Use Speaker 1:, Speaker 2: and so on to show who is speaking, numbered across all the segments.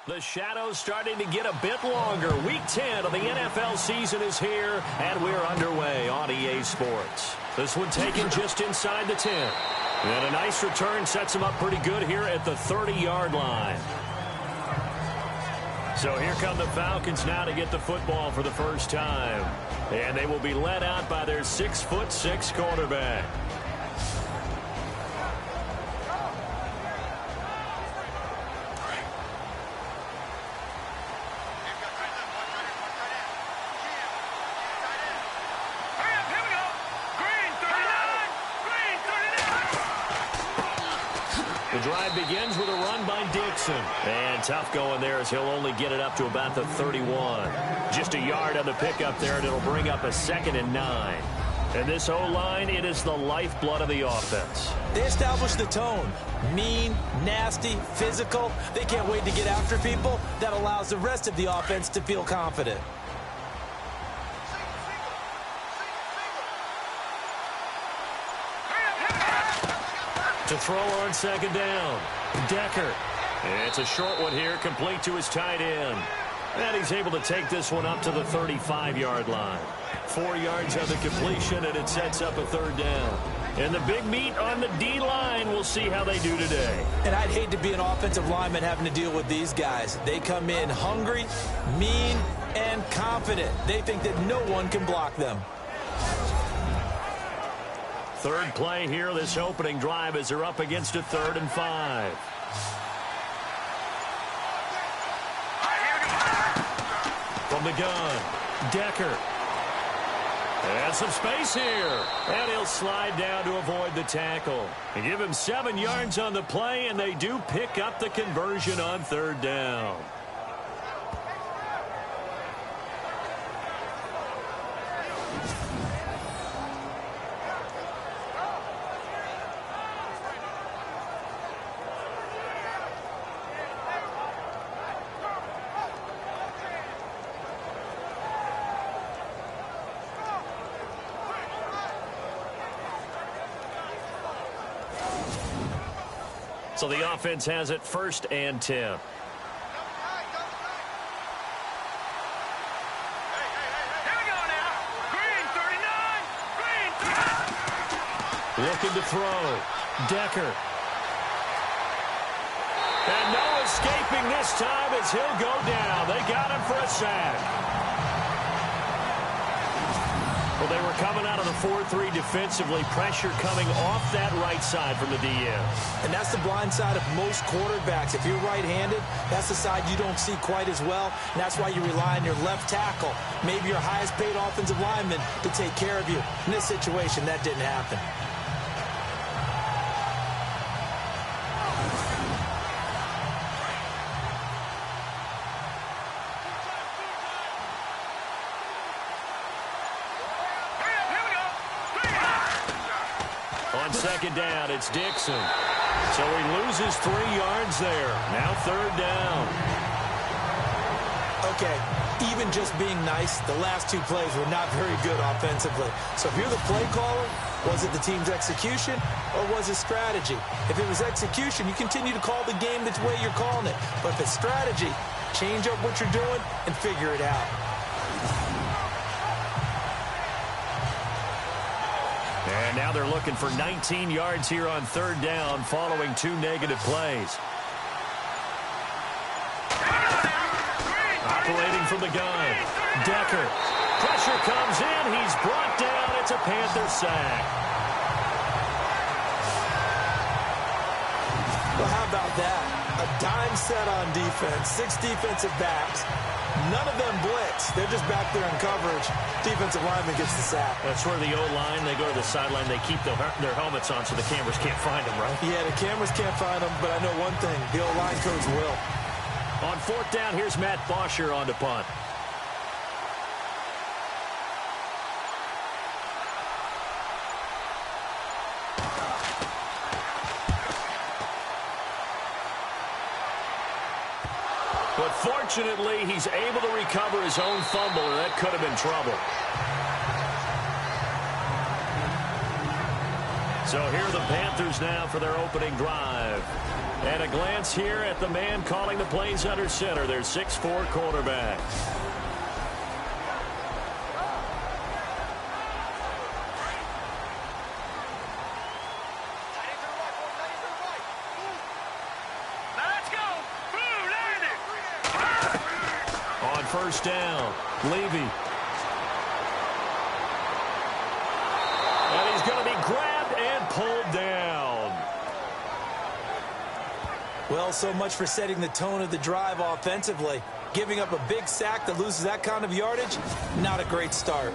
Speaker 1: The shadow's starting to get a bit longer. Week 10 of the NFL season is here, and we're underway on EA Sports. This one taken just inside the 10. And a nice return sets him up pretty good here at the 30-yard line. So here come the Falcons now to get the football for the first time. And they will be led out by their 6'6" quarterback. The drive begins with a run by Dixon. And tough going there as he'll only get it up to about the 31. Just a yard on the pickup there, and it'll bring up a 2nd and 9. And this O-line, it is the lifeblood of the offense.
Speaker 2: They establish the tone. Mean, nasty, physical. They can't wait to get after people. That allows the rest of the offense to feel confident.
Speaker 1: To throw on 2nd down, Decker. It's a short one here, complete to his tight end. And he's able to take this one up to the 35-yard line. 4 yards on the completion, and it sets up a 3rd down. And the big meat on the D-line, we'll see how they do today.
Speaker 2: And I'd hate to be an offensive lineman having to deal with these guys. They come in hungry, mean, and confident. They think that no one can block them.
Speaker 1: Third play here, this opening drive, as they're up against a 3rd and 5. From the gun, Decker. And some space here. And he'll slide down to avoid the tackle. They give him 7 yards on the play, and they do pick up the conversion on 3rd down. So the offense has it 1st and 10. Looking to throw. Decker. And no escaping this time as he'll go down. They got him for a sack. Well, they were coming out of the 4-3 defensively. Pressure coming off that right side from the DN.
Speaker 2: And that's the blind side of most quarterbacks. If you're right-handed, that's the side you don't see quite as well. And that's why you rely on your left tackle, maybe your highest-paid offensive lineman, to take care of you. In this situation, that didn't happen.
Speaker 1: On 2nd down, it's Dixon. So he loses 3 yards there. Now 3rd down.
Speaker 2: Okay, even just being nice, the last 2 plays were not very good offensively. So if you're the play caller, was it the team's execution or was it strategy? If it was execution, you continue to call the game the way you're calling it. But if it's strategy, change up what you're doing and figure it out.
Speaker 1: And now they're looking for 19 yards here on 3rd down following 2 negative plays. Operating from the gun, Decker. Pressure comes in. He's brought down. It's a Panther sack.
Speaker 2: Well, how about that? A dime set on defense, 6 defensive backs. None of them blitz. They're just back there in coverage. Defensive lineman gets the sack.
Speaker 1: That's where the O-line, they go to the sideline, they keep their helmets on so the cameras can't find them, right?
Speaker 2: Yeah, the cameras can't find them, but I know one thing. The O-line coach will.
Speaker 1: On 4th down, here's Matt Bosher on to punt. But fortunately, he's able to recover his own fumble, or that could have been trouble. So here are the Panthers now for their opening drive. And a glance here at the man calling the plays under center, their 6'4" quarterback. On first down, Levy. And he's going to be grabbed and pulled down.
Speaker 2: Well, so much for setting the tone of the drive offensively. Giving up a big sack that loses that kind of yardage, not a great start.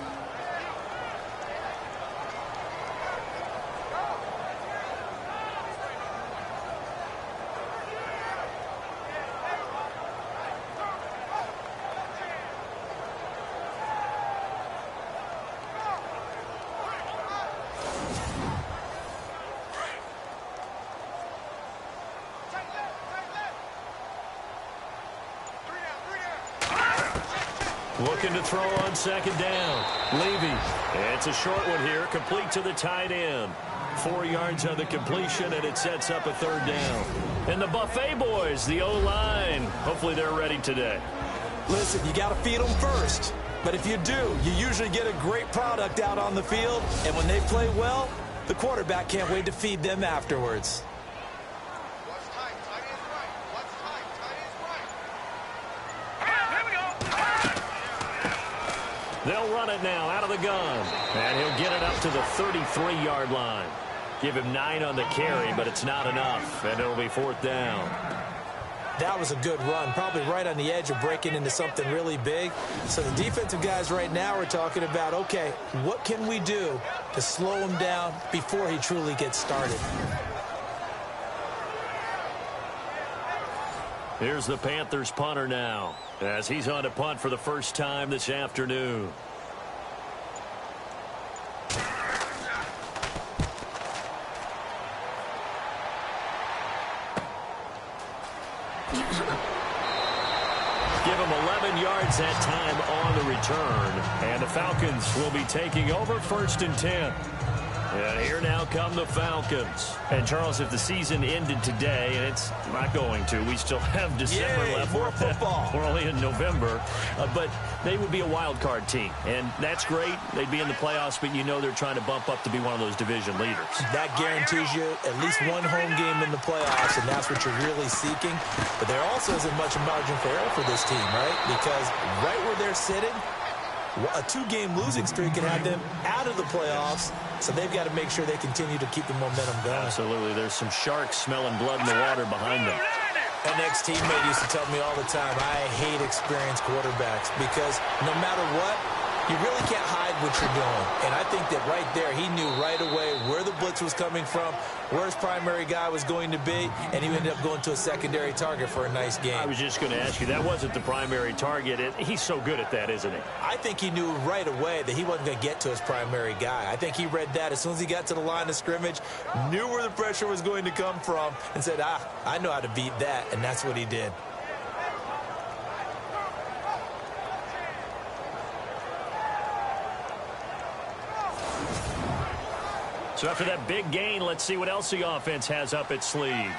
Speaker 1: Looking to throw on second down. Levy. It's a short one here, complete to the tight end. 4 yards on the completion, and it sets up a third down. And the Buffet boys, the O-line, hopefully they're ready today.
Speaker 2: Listen, you got to feed them first. But if you do, you usually get a great product out on the field. And when they play well, the quarterback can't wait to feed them afterwards.
Speaker 1: They'll run it now out of the gun. And he'll get it up to the 33-yard line. Give him 9 on the carry, but it's not enough. And it'll be fourth down.
Speaker 2: That was a good run, probably right on the edge of breaking into something really big. So the defensive guys right now are talking about, okay, what can we do to slow him down before he truly gets started?
Speaker 1: Here's the Panthers punter now, as he's on to punt for the first time this afternoon. Give him 11 yards that time on the return. And the Falcons will be taking over first and 10. And here now come the Falcons. And, Charles, if the season ended today, and it's not going to, we still have December left.
Speaker 2: More football.
Speaker 1: We're only in November. But they would be a wild card team. And that's great. They'd be in the playoffs, but you know they're trying to bump up to be one of those division leaders.
Speaker 2: That guarantees you at least one home game in the playoffs, and that's what you're really seeking. But there also isn't much margin for error for this team, right? Because right where they're sitting, a 2-game losing streak can have them out of the playoffs, so they've got to make sure they continue to keep the momentum going.
Speaker 1: Absolutely. There's some sharks smelling blood in the water behind them.
Speaker 2: An ex-teammate used to tell me all the time, I hate experienced quarterbacks because no matter what, you really can't hide what you're doing. And I think that right there, he knew right away where the blitz was coming from, where his primary guy was going to be, and he ended up going to a secondary target for a nice game.
Speaker 1: I was just going to ask you, that wasn't the primary target. He's so good at that, isn't he?
Speaker 2: I think he knew right away that he wasn't going to get to his primary guy. I think he read that as soon as he got to the line of scrimmage, knew where the pressure was going to come from, and said, I know how to beat that, and that's what he did.
Speaker 1: So after that big gain, let's see what else the offense has up its sleeve.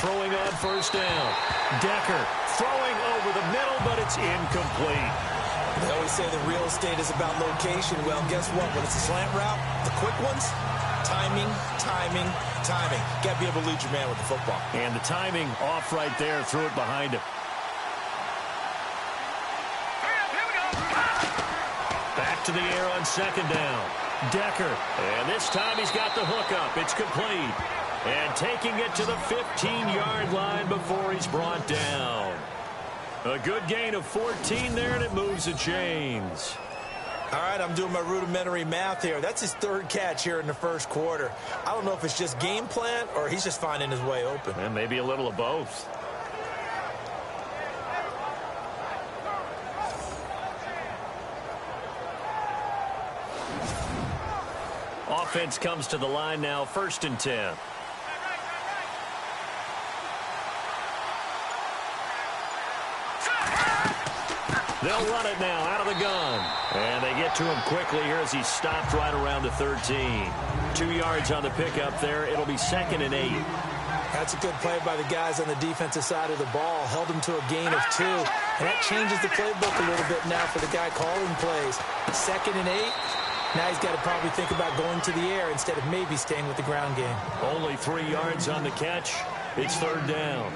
Speaker 1: Throwing on first down. Decker throwing over the middle, but it's incomplete.
Speaker 2: They always say the real estate is about location. Well, guess what? When it's a slant route, the quick ones, timing, timing, timing. Got to be able to lead your man with the football.
Speaker 1: And the timing off right there, threw it behind him. Back to the air on second down. Decker. And this time he's got the hook up. It's complete. And taking it to the 15-yard line before he's brought down. A good gain of 14 there, and it moves the chains.
Speaker 2: All right, I'm doing my rudimentary math here. That's his third catch here in the first quarter. I don't know if it's just game plan or he's just finding his way open.
Speaker 1: And maybe a little of both. Offense comes to the line now, first and 10. They'll run it now out of the gun. And they get to him quickly here as he's stopped right around the 13. 2 yards on the pickup there. It'll be 2nd and 8.
Speaker 2: That's a good play by the guys on the defensive side of the ball. Held them to a gain of 2. And that changes the playbook a little bit now for the guy calling plays. 2nd and 8. Now he's got to probably think about going to the air instead of maybe staying with the ground game.
Speaker 1: Only 3 yards on the catch. It's 3rd down.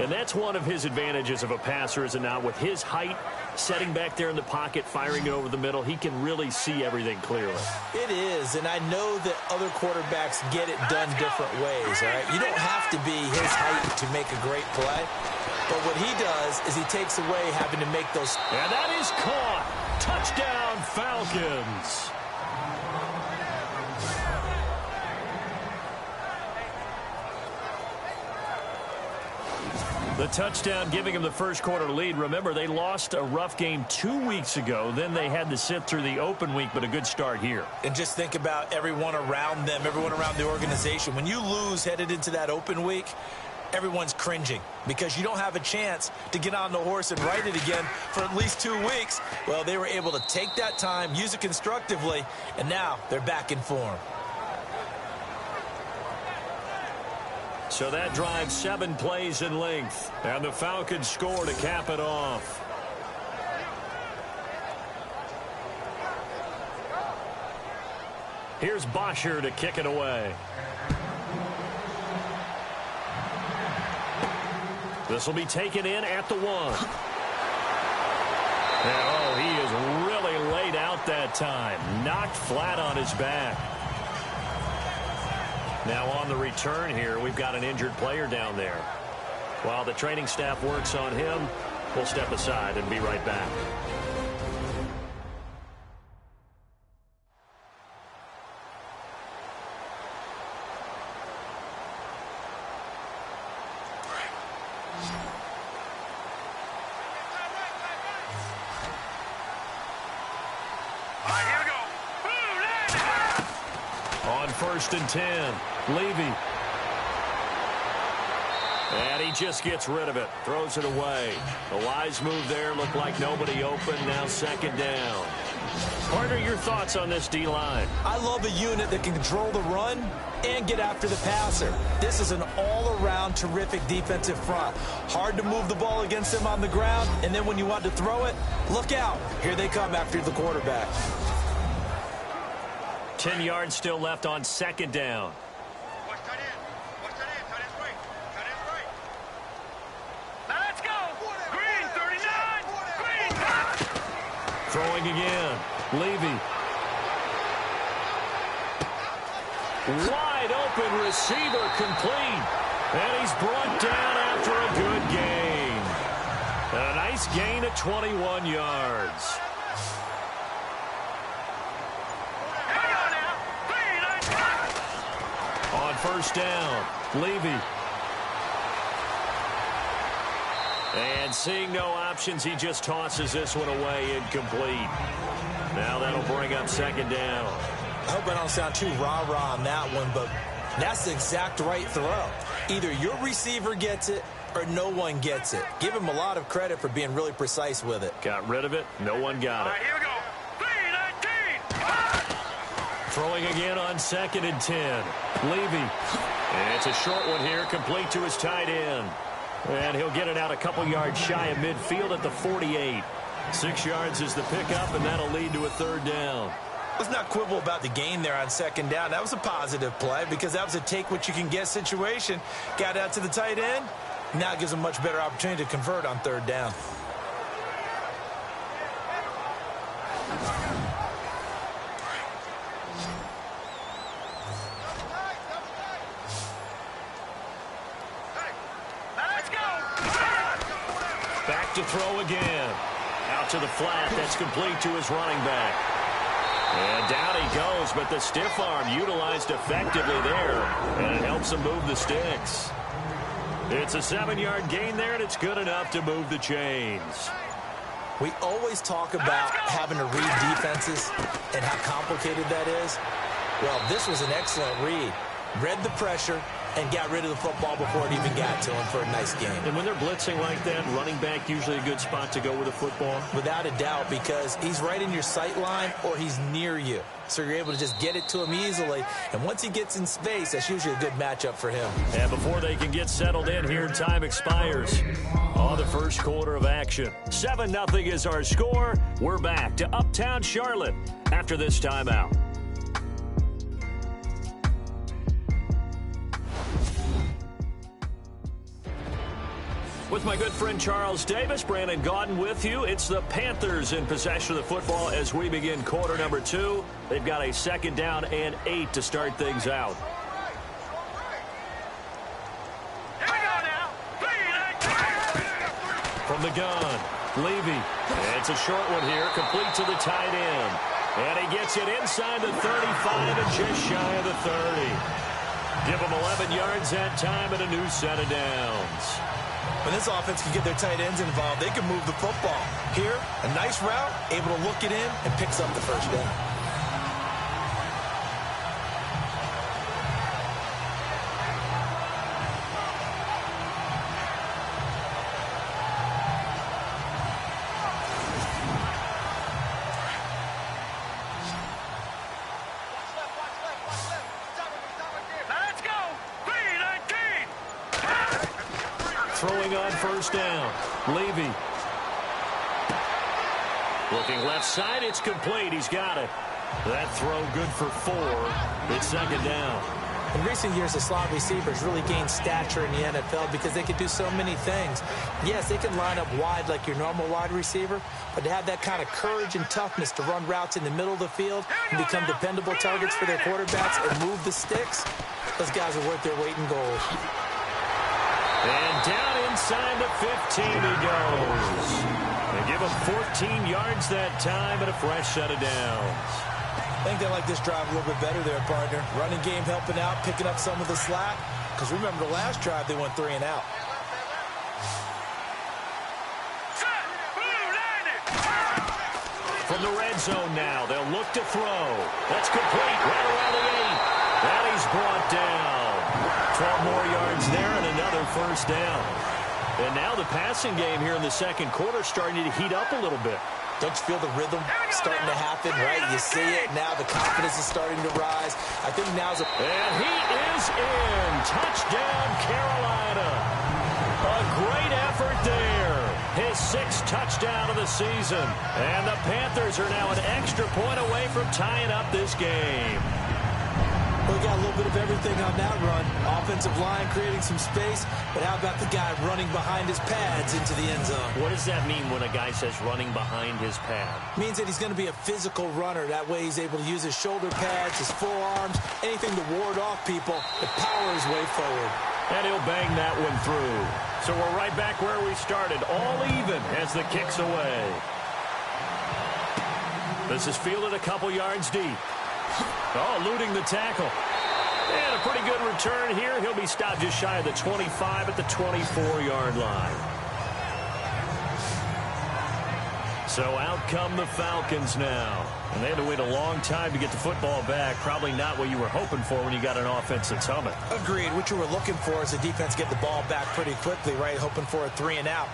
Speaker 1: And that's one of his advantages of a passer, is it not? With his height, setting back there in the pocket, firing it over the middle, he can really see everything clearly.
Speaker 2: It is, and I know that other quarterbacks get it done different ways, all right? You don't have to be his height to make a great play. But what he does is he takes away having to make those.
Speaker 1: And that is caught. Touchdown, Falcons. The touchdown giving him the first quarter lead. Remember, they lost a rough game 2 weeks ago. Then they had to sit through the open week, but a good start here.
Speaker 2: And just think about everyone around them, everyone around the organization. When you lose headed into that open week, everyone's cringing because you don't have a chance to get on the horse and ride it again for at least 2 weeks. Well, they were able to take that time, use it constructively, and now they're back in form.
Speaker 1: So that drives 7 plays in length. And the Falcons score to cap it off. Here's Bosher to kick it away. This will be taken in at the 1. And, oh, he is really laid out that time. Knocked flat on his back. Now on the return here, we've got an injured player down there. While the training staff works on him, we'll step aside and be right back. On 1st and 10, Levy. And he just gets rid of it, throws it away. A wise move there, looked like nobody open, now 2nd down. Partner, your thoughts on this D-line?
Speaker 2: I love a unit that can control the run and get after the passer. This is an all-around terrific defensive front. Hard to move the ball against them on the ground, and then when you want to throw it, look out. Here they come after the quarterback.
Speaker 1: 10 yards still left on 2nd down.
Speaker 3: Let's go! Green, 39! Green!
Speaker 1: Throwing again. Levy. Wide open receiver complete. And he's brought down after a good gain. And a nice gain of 21 yards. On 1st down, Levy. And seeing no options, he just tosses this one away, incomplete. Now that'll bring up 2nd down.
Speaker 2: I hope I don't sound too rah-rah on that one, but that's the exact right throw. Either your receiver gets it or no one gets it. Give him a lot of credit for being really precise with it.
Speaker 1: Got rid of it. No one got it.
Speaker 3: All right, here we go. 3-19!
Speaker 1: Throwing again on 2nd and 10. Levy. And it's a short one here, complete to his tight end. And he'll get it out a couple yards shy of midfield at the 48. 6 yards is the pickup, and that'll lead to a 3rd down.
Speaker 2: Let's not quibble about the gain there on 2nd down. That was a positive play because that was a take-what-you-can-get situation. Got out to the tight end. Now it gives him a much better opportunity to convert on 3rd down.
Speaker 1: Back to throw again. Out to the flat. That's complete to his running back. And down he goes, but the stiff arm utilized effectively there. And it helps him move the sticks. It's a 7-yard gain there, and it's good enough to move the chains.
Speaker 2: We always talk about having to read defenses and how complicated that is. Well, this was an excellent read. Read the pressure, and got rid of the football before it even got to him for a nice game.
Speaker 1: And when they're blitzing like that, running back usually a good spot to go with the football?
Speaker 2: Without a doubt, because he's right in your sight line or he's near you. So you're able to just get it to him easily. And once he gets in space, that's usually a good matchup for him.
Speaker 1: And before they can get settled in here, time expires on the first quarter of action. 7-0 is our score. We're back to Uptown Charlotte after this timeout. With my good friend Charles Davis, Brandon Gaudin with you. It's the Panthers in possession of the football as we begin quarter number 2. They've got a 2nd down and 8 to start things out.
Speaker 3: Here we go now.
Speaker 1: From the gun, Levy. It's a short one here, complete to the tight end. And he gets it inside the 35 and just shy of the 30. Give him 11 yards that time and a new set of downs.
Speaker 2: When this offense can get their tight ends involved, they can move the football. Here, a nice route, able to look it in, and picks up the first down.
Speaker 3: Let's go. 3-19.
Speaker 1: Throwing on first down, Levy. Looking left side, it's complete. He's got it. That throw good for 4. It's 2nd down.
Speaker 2: In recent years, the slot receivers really gained stature in the NFL because they could do so many things. Yes, they can line up wide like your normal wide receiver, but to have that kind of courage and toughness to run routes in the middle of the field and become dependable targets for their quarterbacks and move the sticks, those guys are worth their weight in gold.
Speaker 1: And down inside the 15 he goes. They give him 14 yards that time and a fresh set of downs.
Speaker 2: I think they like this drive a little bit better there, partner. Running game helping out, picking up some of the slack. Because remember, the last drive, they went 3 and out.
Speaker 3: Set. Blue 90.
Speaker 1: From the red zone now, they'll look to throw. That's complete right around the 8. And he's brought down. 12 more yards there and another first down. And now the passing game here in the second quarter starting to heat up a little bit.
Speaker 2: Don't you feel the rhythm starting to happen, right? You see it now. The confidence is starting to rise. I think now's a...
Speaker 1: And he is in. Touchdown, Carolina. A great effort there. His 6th touchdown of the season. And the Panthers are now an extra point away from tying up this game.
Speaker 2: We got a little bit of everything on that run. Offensive line creating some space, but how about the guy running behind his pads into the end zone?
Speaker 1: What does that mean when a guy says running behind his pad?
Speaker 2: Means that he's going to be a physical runner. That way he's able to use his shoulder pads, his forearms, anything to ward off people, to power his way forward.
Speaker 1: And he'll bang that one through. So we're right back where we started, all even as the kick's away. This is fielded a couple yards deep. Oh, eluding the tackle. And a pretty good return here. He'll be stopped just shy of the 25 at the 24-yard line. So out come the Falcons now. And they had to wait a long time to get the football back. Probably not what you were hoping for when you got an offense that's humming.
Speaker 2: Agreed. What you were looking for is the defense get the ball back pretty quickly, right? Hoping for a 3 and out.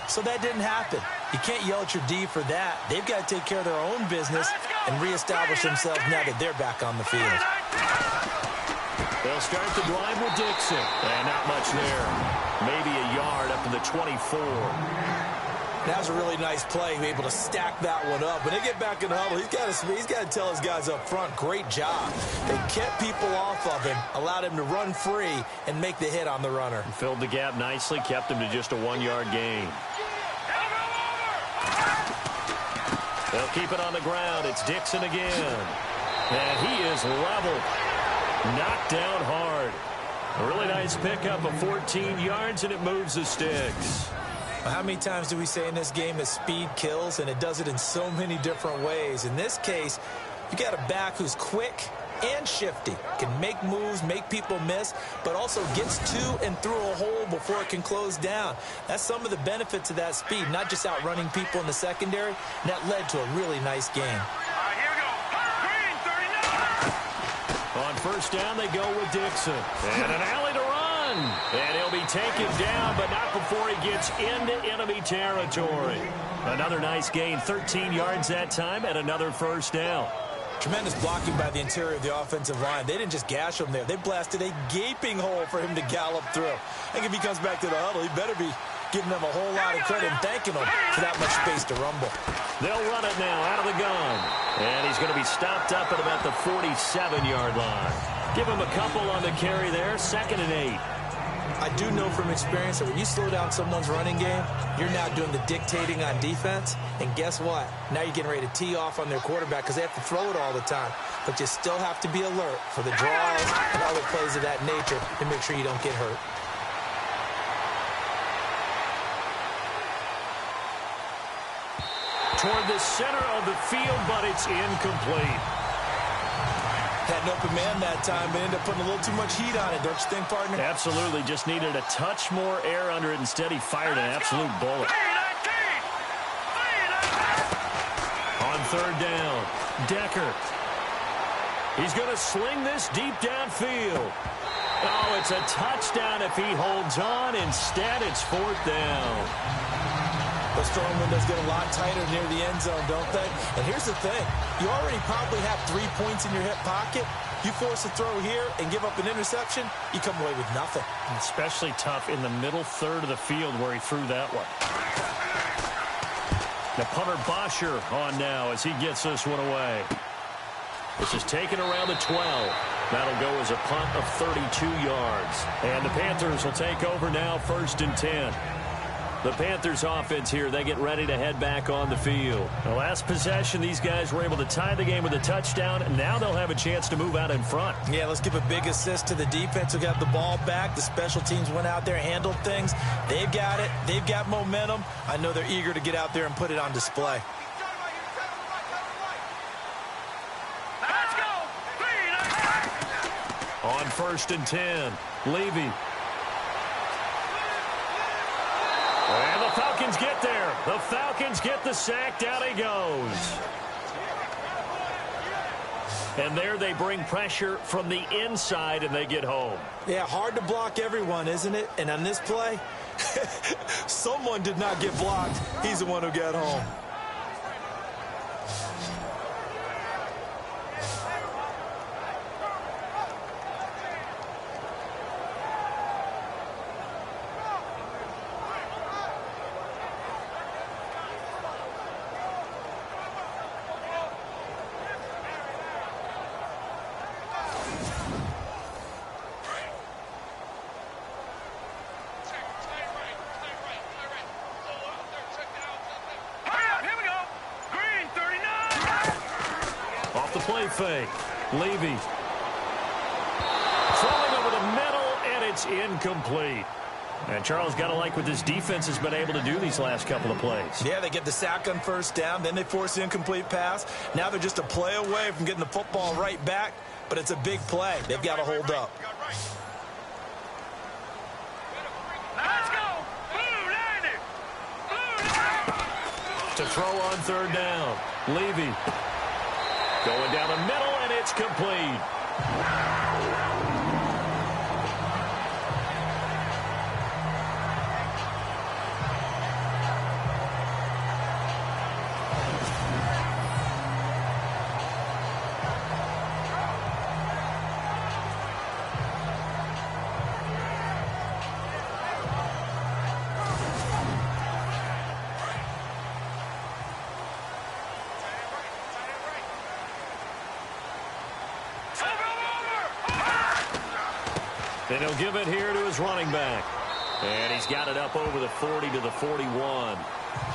Speaker 2: So that didn't happen. You can't yell at your D for that. They've got to take care of their own business and reestablish themselves now that they're back on the field.
Speaker 1: They'll start the drive with Dixon. And not much there. Maybe a yard up to the 24.
Speaker 2: That was a really nice play, able to stack that one up. When they get back in the huddle, he's got to tell his guys up front, great job. They kept people off of him, allowed him to run free and make the hit on the runner.
Speaker 1: Filled the gap nicely, kept him to just a 1-yard gain. They'll keep it on the ground. It's Dixon again. And he is level. Knocked down hard. A really nice pickup of 14 yards, and it moves the sticks.
Speaker 2: How many times do we say in this game that speed kills, and it does it in so many different ways? In this case, you got a back who's quick and shifty, can make moves, make people miss, but also gets to and through a hole before it can close down. That's some of the benefits of that speed, not just outrunning people in the secondary, and that led to a really nice game.
Speaker 3: All right, here we go. Green 39.
Speaker 1: On first down, they go with Dixon. And an alley to run run. And he'll be taken down, but not before he gets into enemy territory. Another nice gain, 13 yards that time, and another first down.
Speaker 2: Tremendous blocking by the interior of the offensive line. They didn't just gash him there. They blasted a gaping hole for him to gallop through. I think if he comes back to the huddle, he better be giving them a whole lot of credit and thanking them for that much space to rumble.
Speaker 1: They'll run it now out of the gun. And he's going to be stopped up at about the 47-yard line. Give him a couple on the carry there, 2nd and 8.
Speaker 2: I do know from experience that when you slow down someone's running game, you're now doing the dictating on defense. And guess what? Now you're getting ready to tee off on their quarterback because they have to throw it all the time. But you still have to be alert for the draws and other plays of that nature to make sure you don't get hurt.
Speaker 1: Toward the center of the field, but it's incomplete.
Speaker 2: Had an open man that time, but ended up putting a little too much heat on it, don't you think, partner?
Speaker 1: Absolutely. Just needed a touch more air under it. Instead, he fired an absolute bullet. On 3rd down, Decker. He's going to sling this deep downfield. Oh, it's a touchdown if he holds on. Instead, it's 4th down.
Speaker 2: Those throwing windows get a lot tighter near the end zone, don't they? And here's the thing. You already probably have 3 points in your hip pocket. You force a throw here and give up an interception, you come away with nothing.
Speaker 1: Especially tough in the middle third of the field where he threw that one. The punter Bosher on now as he gets this one away. This is taken around the 12. That'll go as a punt of 32 yards. And the Panthers will take over now, 1st and 10. The Panthers offense here, they get ready to head back on the field. The last possession, these guys were able to tie the game with a touchdown, and now they'll have a chance to move out in front.
Speaker 2: Yeah, let's give a big assist to the defense who got the ball back. The special teams went out there, handled things. They've got it. They've got momentum. I know they're eager to get out there and put it on display.
Speaker 3: Let's go.
Speaker 1: On 1st and 10, Levy. And the Falcons get there. The Falcons get the sack. Down he goes. And there they bring pressure from the inside, and they get home.
Speaker 2: Yeah, hard to block everyone, isn't it? And on this play, someone did not get blocked. He's the one who got home.
Speaker 1: Play fake. Levy. Throwing over the middle, and it's incomplete. And Charles, got to like what this defense has been able to do these last couple of plays.
Speaker 2: Yeah, they get the sack on 1st down, then they force the incomplete pass. Now they're just a play away from getting the football right back, but it's a big play. They've got to hold up.
Speaker 3: Let's go.
Speaker 1: To throw on 3rd down. Levy. Going down the middle, and it's complete. And he'll give it here to his running back. And he's got it up over the 40 to the 41.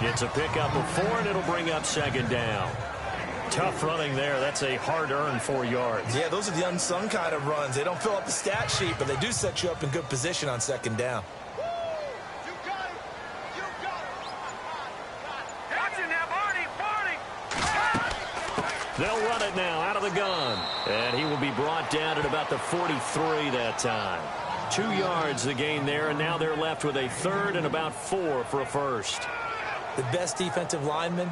Speaker 1: It's a pickup of 4, and it'll bring up 2nd down. Tough running there. That's a hard-earned 4 yards.
Speaker 2: Yeah, those are the unsung kind of runs. They don't fill up the stat sheet, but they do set you up in good position on 2nd down.
Speaker 1: They'll run it now out of the gun. And he will be brought down at about the 43 that time. 2 yards the gain there, and now they're left with a 3rd and about 4 for a first.
Speaker 2: The best defensive lineman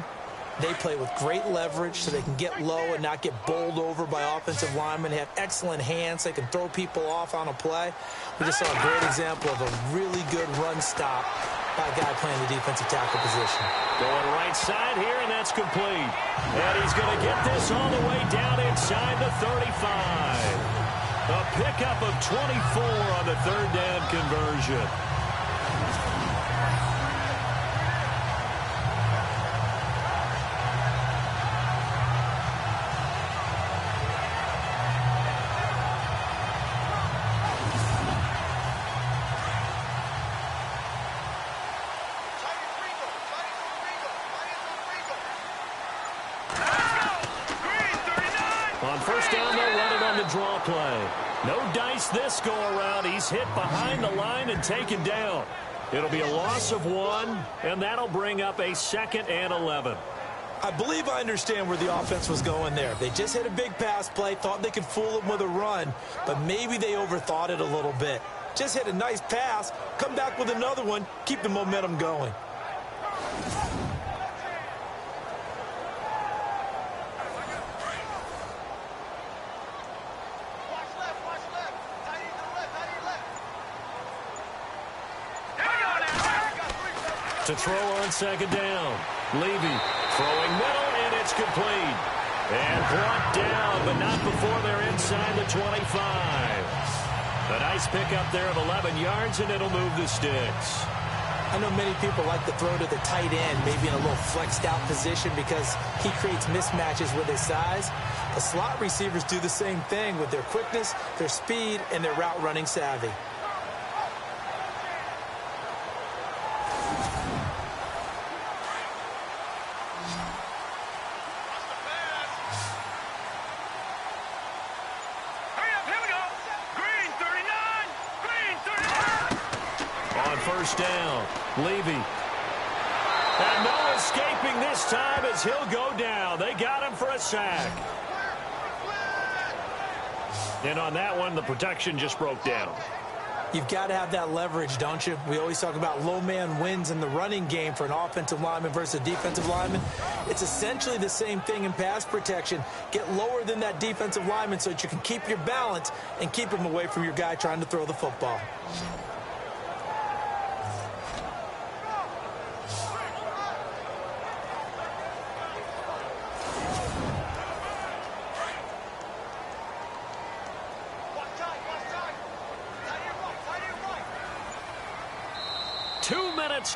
Speaker 2: They play with great leverage so they can get low and not get bowled over by offensive linemen. They have excellent hands. They can throw people off on a play. We just saw a great example of a really good run stop by a guy playing the defensive tackle position.
Speaker 1: Going right side here, and that's complete. And he's going to get this all the way down inside the 35. A pickup of 24 on the third down conversion. On first down, they'll run it on the draw play. No dice this go-around. He's hit behind the line and taken down. It'll be a loss of 1, and that'll bring up a 2nd and 11.
Speaker 2: I believe I understand where the offense was going there. They just hit a big pass play, thought they could fool him with a run, but maybe they overthought it a little bit. Just hit a nice pass, come back with another one, keep the momentum going.
Speaker 1: To throw on second down. Levy throwing middle, and it's complete. And brought down, but not before they're inside the 25. A nice pickup there of 11 yards, and it'll move the sticks.
Speaker 2: I know many people like to throw to the tight end, maybe in a little flexed out position because he creates mismatches with his size. The slot receivers do the same thing with their quickness, their speed, and their route running savvy.
Speaker 1: First down, Levy. And no escaping this time as he'll go down. They got him for a sack. And on that one, the protection just broke down.
Speaker 2: You've got to have that leverage, don't you? We always talk about low man wins in the running game for an offensive lineman versus a defensive lineman. It's essentially the same thing in pass protection. Get lower than that defensive lineman so that you can keep your balance and keep him away from your guy trying to throw the football.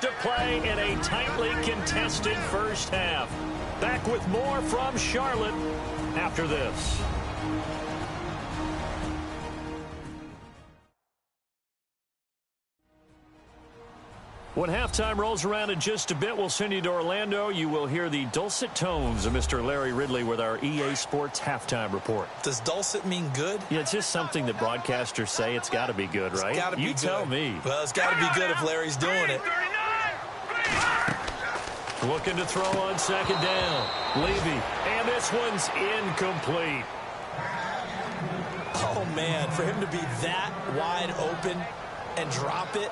Speaker 1: To play in a tightly contested first half. Back with more from Charlotte after this. When halftime rolls around in just a bit, we'll send you to Orlando. You will hear the dulcet tones of Mr. Larry Ridley with our EA Sports halftime report.
Speaker 2: Does dulcet mean good?
Speaker 1: Yeah, it's just something that broadcasters say. It's got to be good, right?
Speaker 2: It's got to be good.
Speaker 1: You tell me.
Speaker 2: Well, it's got to be good if Larry's doing it.
Speaker 1: Looking to throw on second down. Levy. And this one's incomplete.
Speaker 2: Oh, man, for him to be that wide open and drop it.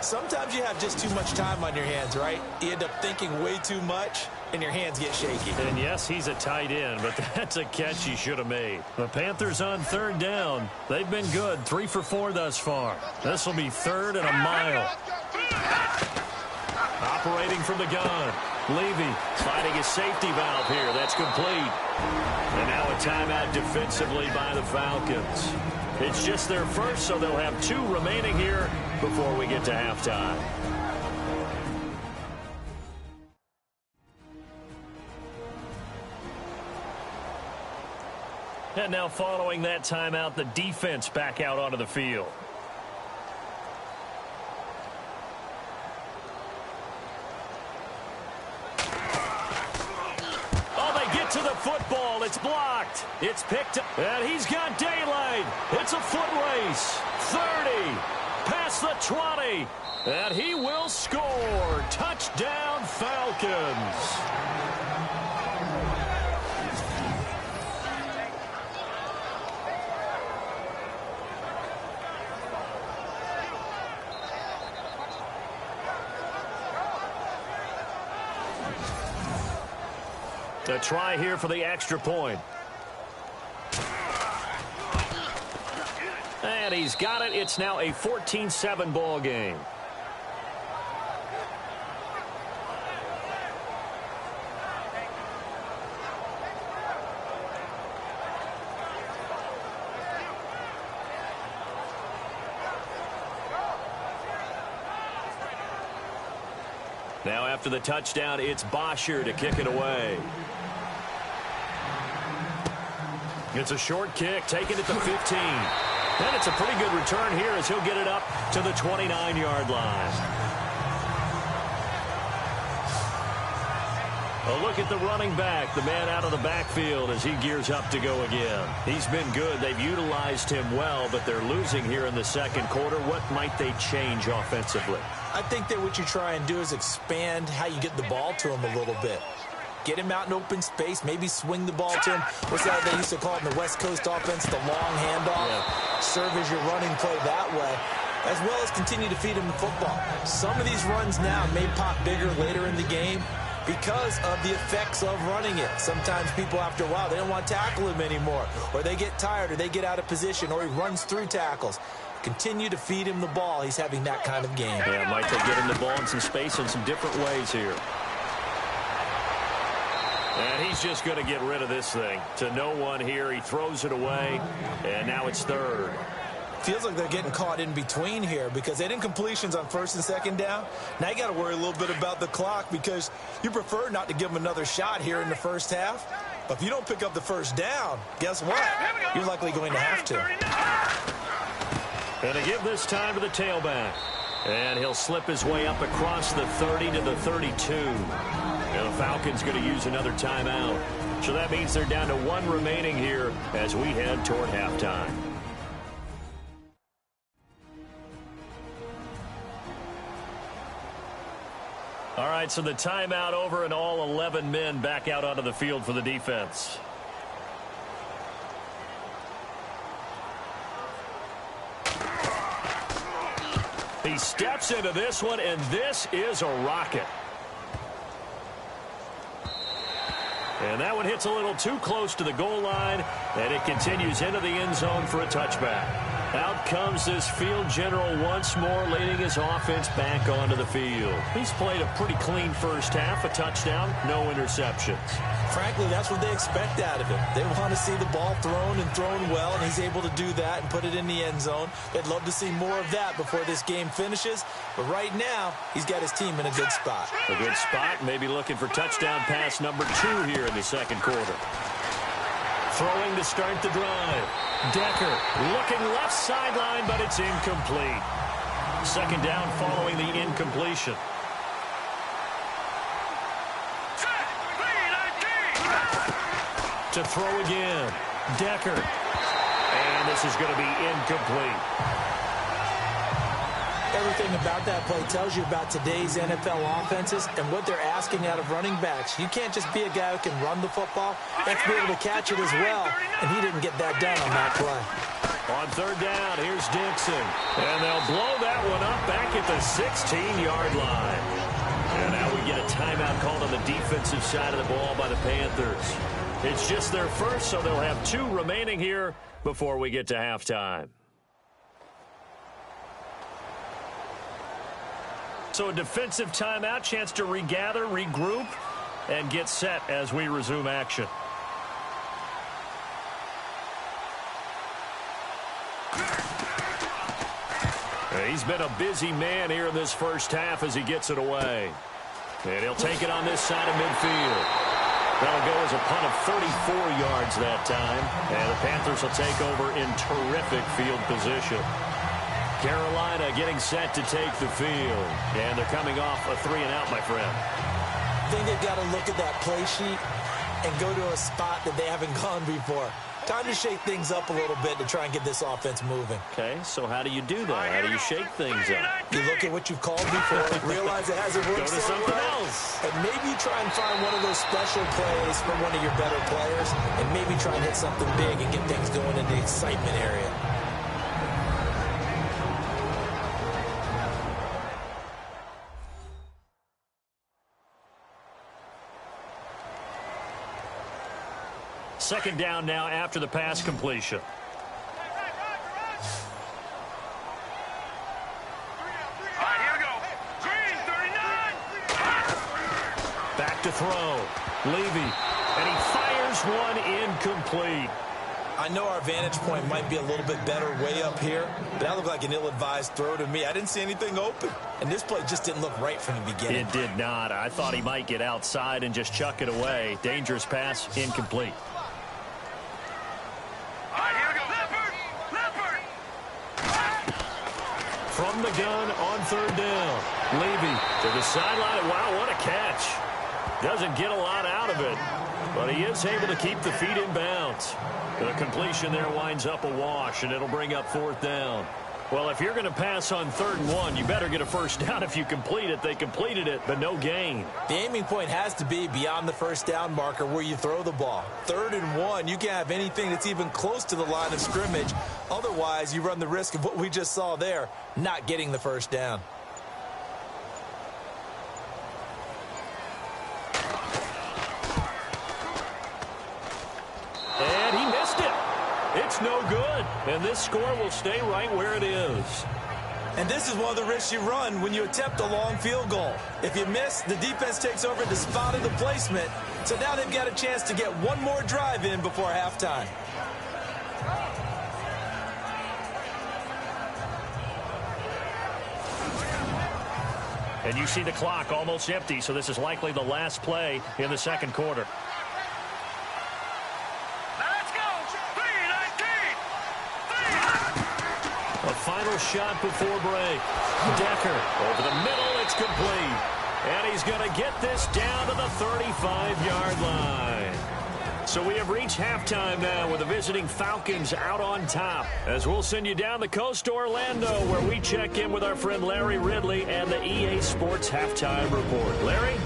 Speaker 2: Sometimes you have just too much time on your hands, right? You end up thinking way too much, and your hands get shaky.
Speaker 1: And yes, he's a tight end, but that's a catch he should have made. The Panthers on third down. They've been good, 3 for 4 thus far. This will be 3rd and a mile. Operating from the gun. Levy finding a safety valve here. That's complete. And now a timeout defensively by the Falcons. It's just their first, so they'll have 2 remaining here before we get to halftime. And now following that timeout, the defense back out onto the field. To the football, it's blocked, it's picked up, and he's got daylight. It's a foot race. 30, past the 20, and he will score. Touchdown, Falcons. A try here for the extra point. And he's got it. It's now a 14-7 ball game. Now after the touchdown, it's Bosher to kick it away. It's a short kick, taking it to 15. And it's a pretty good return here as he'll get it up to the 29-yard line. A look at the running back, the man out of the backfield as he gears up to go again. He's been good. They've utilized him well, but they're losing here in the second quarter. What might they change offensively?
Speaker 2: I think that what you try and do is expand how you get the ball to him a little bit. Get him out in open space, maybe swing the ball to him. What's that they used to call it in the West Coast offense, the long handoff? Yeah. Serve as your running play that way, as well as continue to feed him the football. Some of these runs now may pop bigger later in the game because of the effects of running it. Sometimes people, after a while, they don't want to tackle him anymore, or they get tired, or they get out of position, or he runs through tackles. Continue to feed him the ball. He's having that kind of game.
Speaker 1: Yeah, might they get him the ball in some space in some different ways here. And he's just going to get rid of this thing. To no one here. He throws it away, and now it's third.
Speaker 2: Feels like they're getting caught in between here because they didn't incompletions on first and second down. Now you got to worry a little bit about the clock because you prefer not to give them another shot here in the first half. But if you don't pick up the first down, guess what? You're likely going to have to.
Speaker 1: And to give this time to the tailback. And he'll slip his way up across the 30 to the 32. And the Falcons going to use another timeout. So that means they're down to one remaining here as we head toward halftime. All right, so the timeout over and all 11 men back out onto the field for the defense. He steps into this one, and this is a rocket. And that one hits a little too close to the goal line, and it continues into the end zone for a touchback. Out comes this field general once more, leading his offense back onto the field. He's played a pretty clean first half, a touchdown, no interceptions.
Speaker 2: Frankly, that's what they expect out of him. They want to see the ball thrown and thrown well, and he's able to do that and put it in the end zone. They'd love to see more of that before this game finishes, but right now, he's got his team in a good spot.
Speaker 1: A good spot, maybe looking for touchdown pass number 2 here in the second quarter. Throwing to start the drive. Decker looking left sideline, but it's incomplete. Second down following the incompletion. To throw again. Decker. And this is going to be incomplete.
Speaker 2: Everything about that play tells you about today's NFL offenses and what they're asking out of running backs. You can't just be a guy who can run the football. You have to be able to catch it as well, and he didn't get that done on that play.
Speaker 1: On third down, here's Dixon. And they'll blow that one up back at the 16-yard line. And now we get a timeout called on the defensive side of the ball by the Panthers. It's just their first, so they'll have 2 remaining here before we get to halftime. So a defensive timeout, chance to regather, regroup, and get set as we resume action. He's been a busy man here in this first half as he gets it away. And he'll take it on this side of midfield. That'll go as a punt of 34 yards that time. And the Panthers will take over in terrific field position. Carolina getting set to take the field. And they're coming off a 3-and-out, my friend.
Speaker 2: I think they've got to look at that play sheet and go to a spot that they haven't gone before. Time to shake things up a little bit to try and get this offense moving.
Speaker 1: Okay, so how do you do that? How do you shake things up?
Speaker 2: You look at what you've called before, realize it hasn't worked
Speaker 1: so
Speaker 2: something
Speaker 1: well,
Speaker 2: else. And maybe try and find one of those special plays from one of your better players, and maybe try and hit something big and get things going in the excitement area.
Speaker 1: second down now after the pass completion.
Speaker 3: All right, here we go. Green, 39.
Speaker 1: Back to throw. Levy. And he fires one incomplete.
Speaker 2: I know our vantage point might be a little bit better way up here, but that looked like an ill-advised throw to me. I didn't see anything open, and this play just didn't look right from the beginning.
Speaker 1: It did not. I thought he might get outside and just chuck it away. Dangerous pass, incomplete.
Speaker 3: All right, here we go. Leopard.
Speaker 1: From the gun on third down. Levy to the sideline. Wow, what a catch. Doesn't get a lot out of it, but he is able to keep the feet in bounds. The completion there winds up a wash, and it'll bring up fourth down. Well, if you're going to pass on 3rd and 1, you better get a first down if you complete it. They completed it, but no gain.
Speaker 2: The aiming point has to be beyond the first down marker where you throw the ball. 3rd and 1, you can't have anything that's even close to the line of scrimmage. Otherwise, you run the risk of what we just saw there, not getting the first down.
Speaker 1: And he missed it. It's no good. And this score will stay right where it is.
Speaker 2: And this is one of the risks you run when you attempt a long field goal. If you miss, the defense takes over the spot of the placement. So now they've got a chance to get one more drive in before halftime.
Speaker 1: And you see the clock almost empty, so this is likely the last play in the second quarter. A final shot before break. Decker over the middle. It's complete. And he's going to get this down to the 35-yard line. So we have reached halftime now with the visiting Falcons out on top. As we'll send you down the coast to Orlando, where we check in with our friend Larry Ridley and the EA Sports Halftime Report. Larry?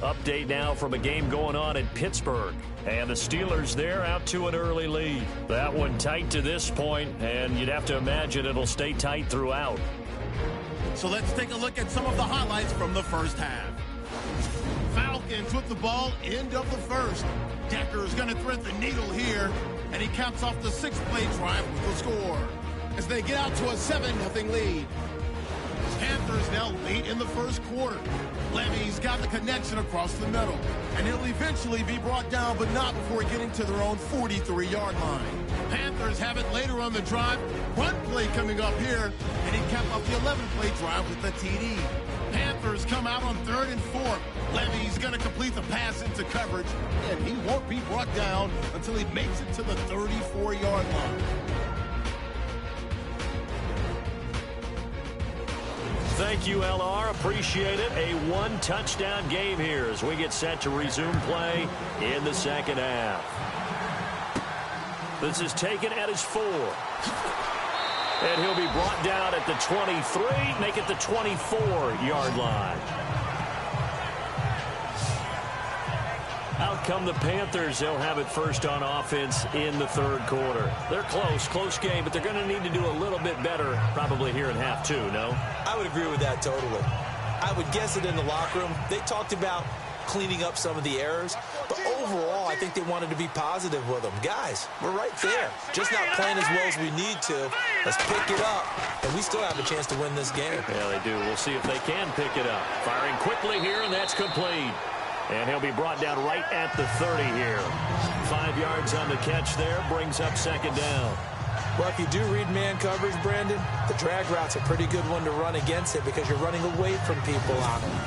Speaker 1: Update now from a game going on in Pittsburgh. And the Steelers there out to an early lead. That one tight to this point, and you'd have to imagine it'll stay tight throughout.
Speaker 4: So let's take a look at some of the highlights from the first half. Falcons with the ball, end of the first. Decker's going to thread the needle here, and he caps off the 6-play drive with the score as they get out to a 7-0 lead. Panthers now late in the first quarter. Levy's got the connection across the middle, and he'll eventually be brought down, but not before getting to their own 43-yard line. Panthers have it later on the drive. Run play coming up here, and he capped off the 11-play drive with the TD. Panthers come out on 3rd and 4. Levy's going to complete the pass into coverage, and he won't be brought down until he makes it to the 34-yard line.
Speaker 1: Thank you, LR. Appreciate it. A one-touchdown game here as we get set to resume play in the second half. This is taken at his 4. And he'll be brought down at the 23, make it the 24-yard line. Out come the Panthers. They'll have it first on offense in the third quarter. They're close game, but they're going to need to do a little bit better probably here in half 2, no?
Speaker 2: I would agree with that totally. I would guess it in the locker room. They talked about cleaning up some of the errors, but overall, I think they wanted to be positive with them. Guys, we're right there. Just not playing as well as we need to. Let's pick it up, and we still have a chance to win this game.
Speaker 1: Yeah, they do. We'll see if they can pick it up. Firing quickly here, and that's complete. And he'll be brought down right at the 30 here. 5 yards on the catch there, brings up second down.
Speaker 2: Well, if you do read man coverage, Brandon, the drag route's a pretty good one to run against it because you're running away from people on them.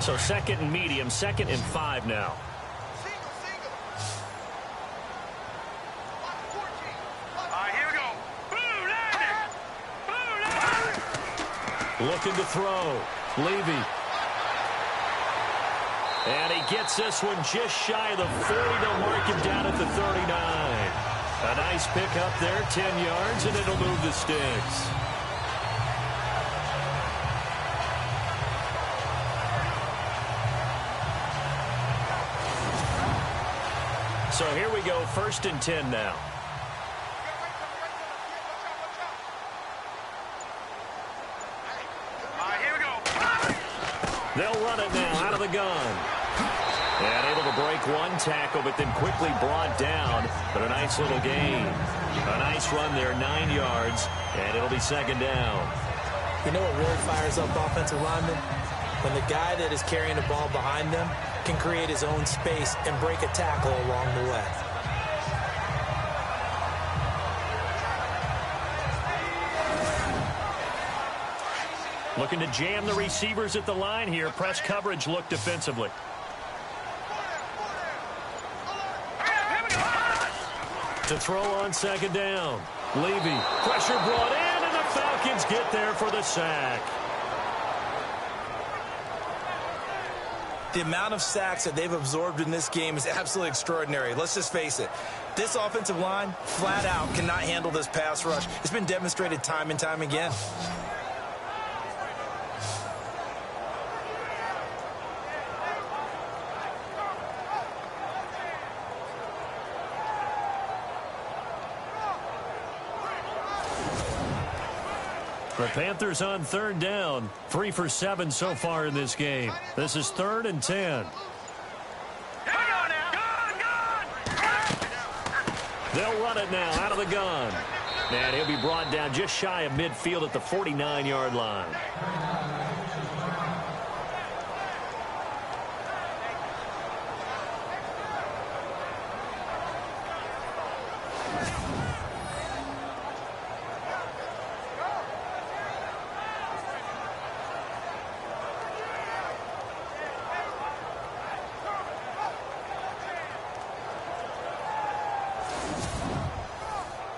Speaker 1: So second and medium, 2nd and 5 now. Looking to throw. Levy. And he gets this one just shy of the 40 to mark him down at the 39. A nice pick up there, 10 yards, and it'll move the sticks. So here we go, 1st and 10 now.
Speaker 3: Here we go.
Speaker 1: They'll run it now out of the gun. And able to break one tackle, but then quickly brought down. But a nice little gain. A nice run there, 9 yards, and it'll be 2nd down.
Speaker 2: You know what really fires up offensive linemen? When the guy that is carrying the ball behind them can create his own space and break a tackle along the way.
Speaker 1: Looking to jam the receivers at the line here. Press coverage look defensively. To throw on 2nd down. Levy, pressure brought in, and the Falcons get there for the sack.
Speaker 2: The amount of sacks that they've absorbed in this game is absolutely extraordinary. Let's just face it. This offensive line, flat out, cannot handle this pass rush. It's been demonstrated time and time again.
Speaker 1: The Panthers on 3rd down. 3 for 7 so far in this game. This is 3rd and 10. They'll run it now out of the gun. And he'll be brought down just shy of midfield at the 49-yard line.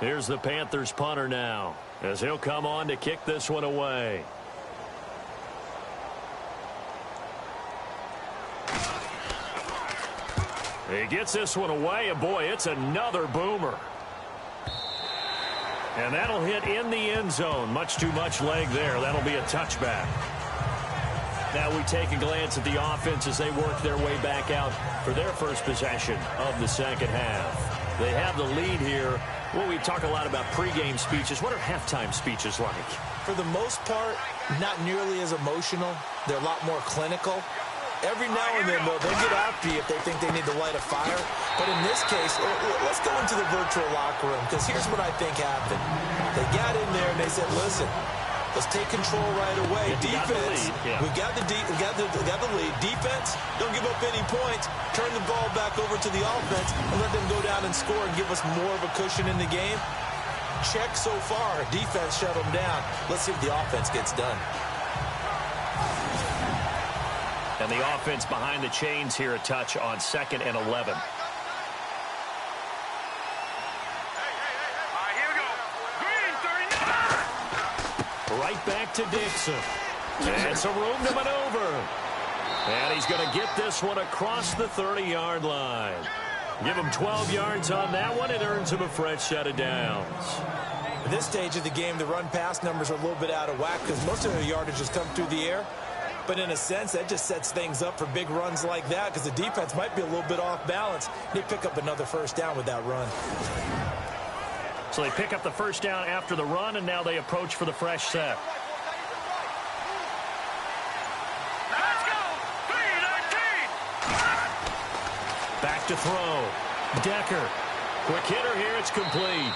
Speaker 1: Here's the Panthers punter now, as he'll come on to kick this one away. He gets this one away, and boy, it's another boomer. And that'll hit in the end zone. Much too much leg there. That'll be a touchback. Now we take a glance at the offense as they work their way back out for their first possession of the 2nd half. They have the lead here. Well, we talk a lot about pregame speeches. What are halftime speeches like?
Speaker 2: For the most part, not nearly as emotional. They're a lot more clinical. Every now and then, though, they'll get after you if they think they need to light a fire. But in this case, let's go into the virtual locker room, because here's what I think happened. They got in there and they said, listen, let's take control right away. Defense, we got the lead. Defense, don't give up any points. Turn the ball back over to the offense and let them go down and score and give us more of a cushion in the game. Check so far. Defense shut them down. Let's see if the offense gets done.
Speaker 1: And the offense behind the chains here a touch on 2nd and 11. Right back to Dixon. And some room to maneuver. And he's going to get this one across the 30-yard line. Give him 12 yards on that one. It earns him a fresh set of downs.
Speaker 2: At this stage of the game, the run-pass numbers are a little bit out of whack because most of their yardage has come through the air. But in a sense, that just sets things up for big runs like that because the defense might be a little bit off balance. They pick up another 1st down with that run.
Speaker 1: So they pick up the 1st down after the run, and now they approach for the fresh set.
Speaker 3: Let's go! 3-19!
Speaker 1: Back to throw. Decker. Quick hitter here. It's complete.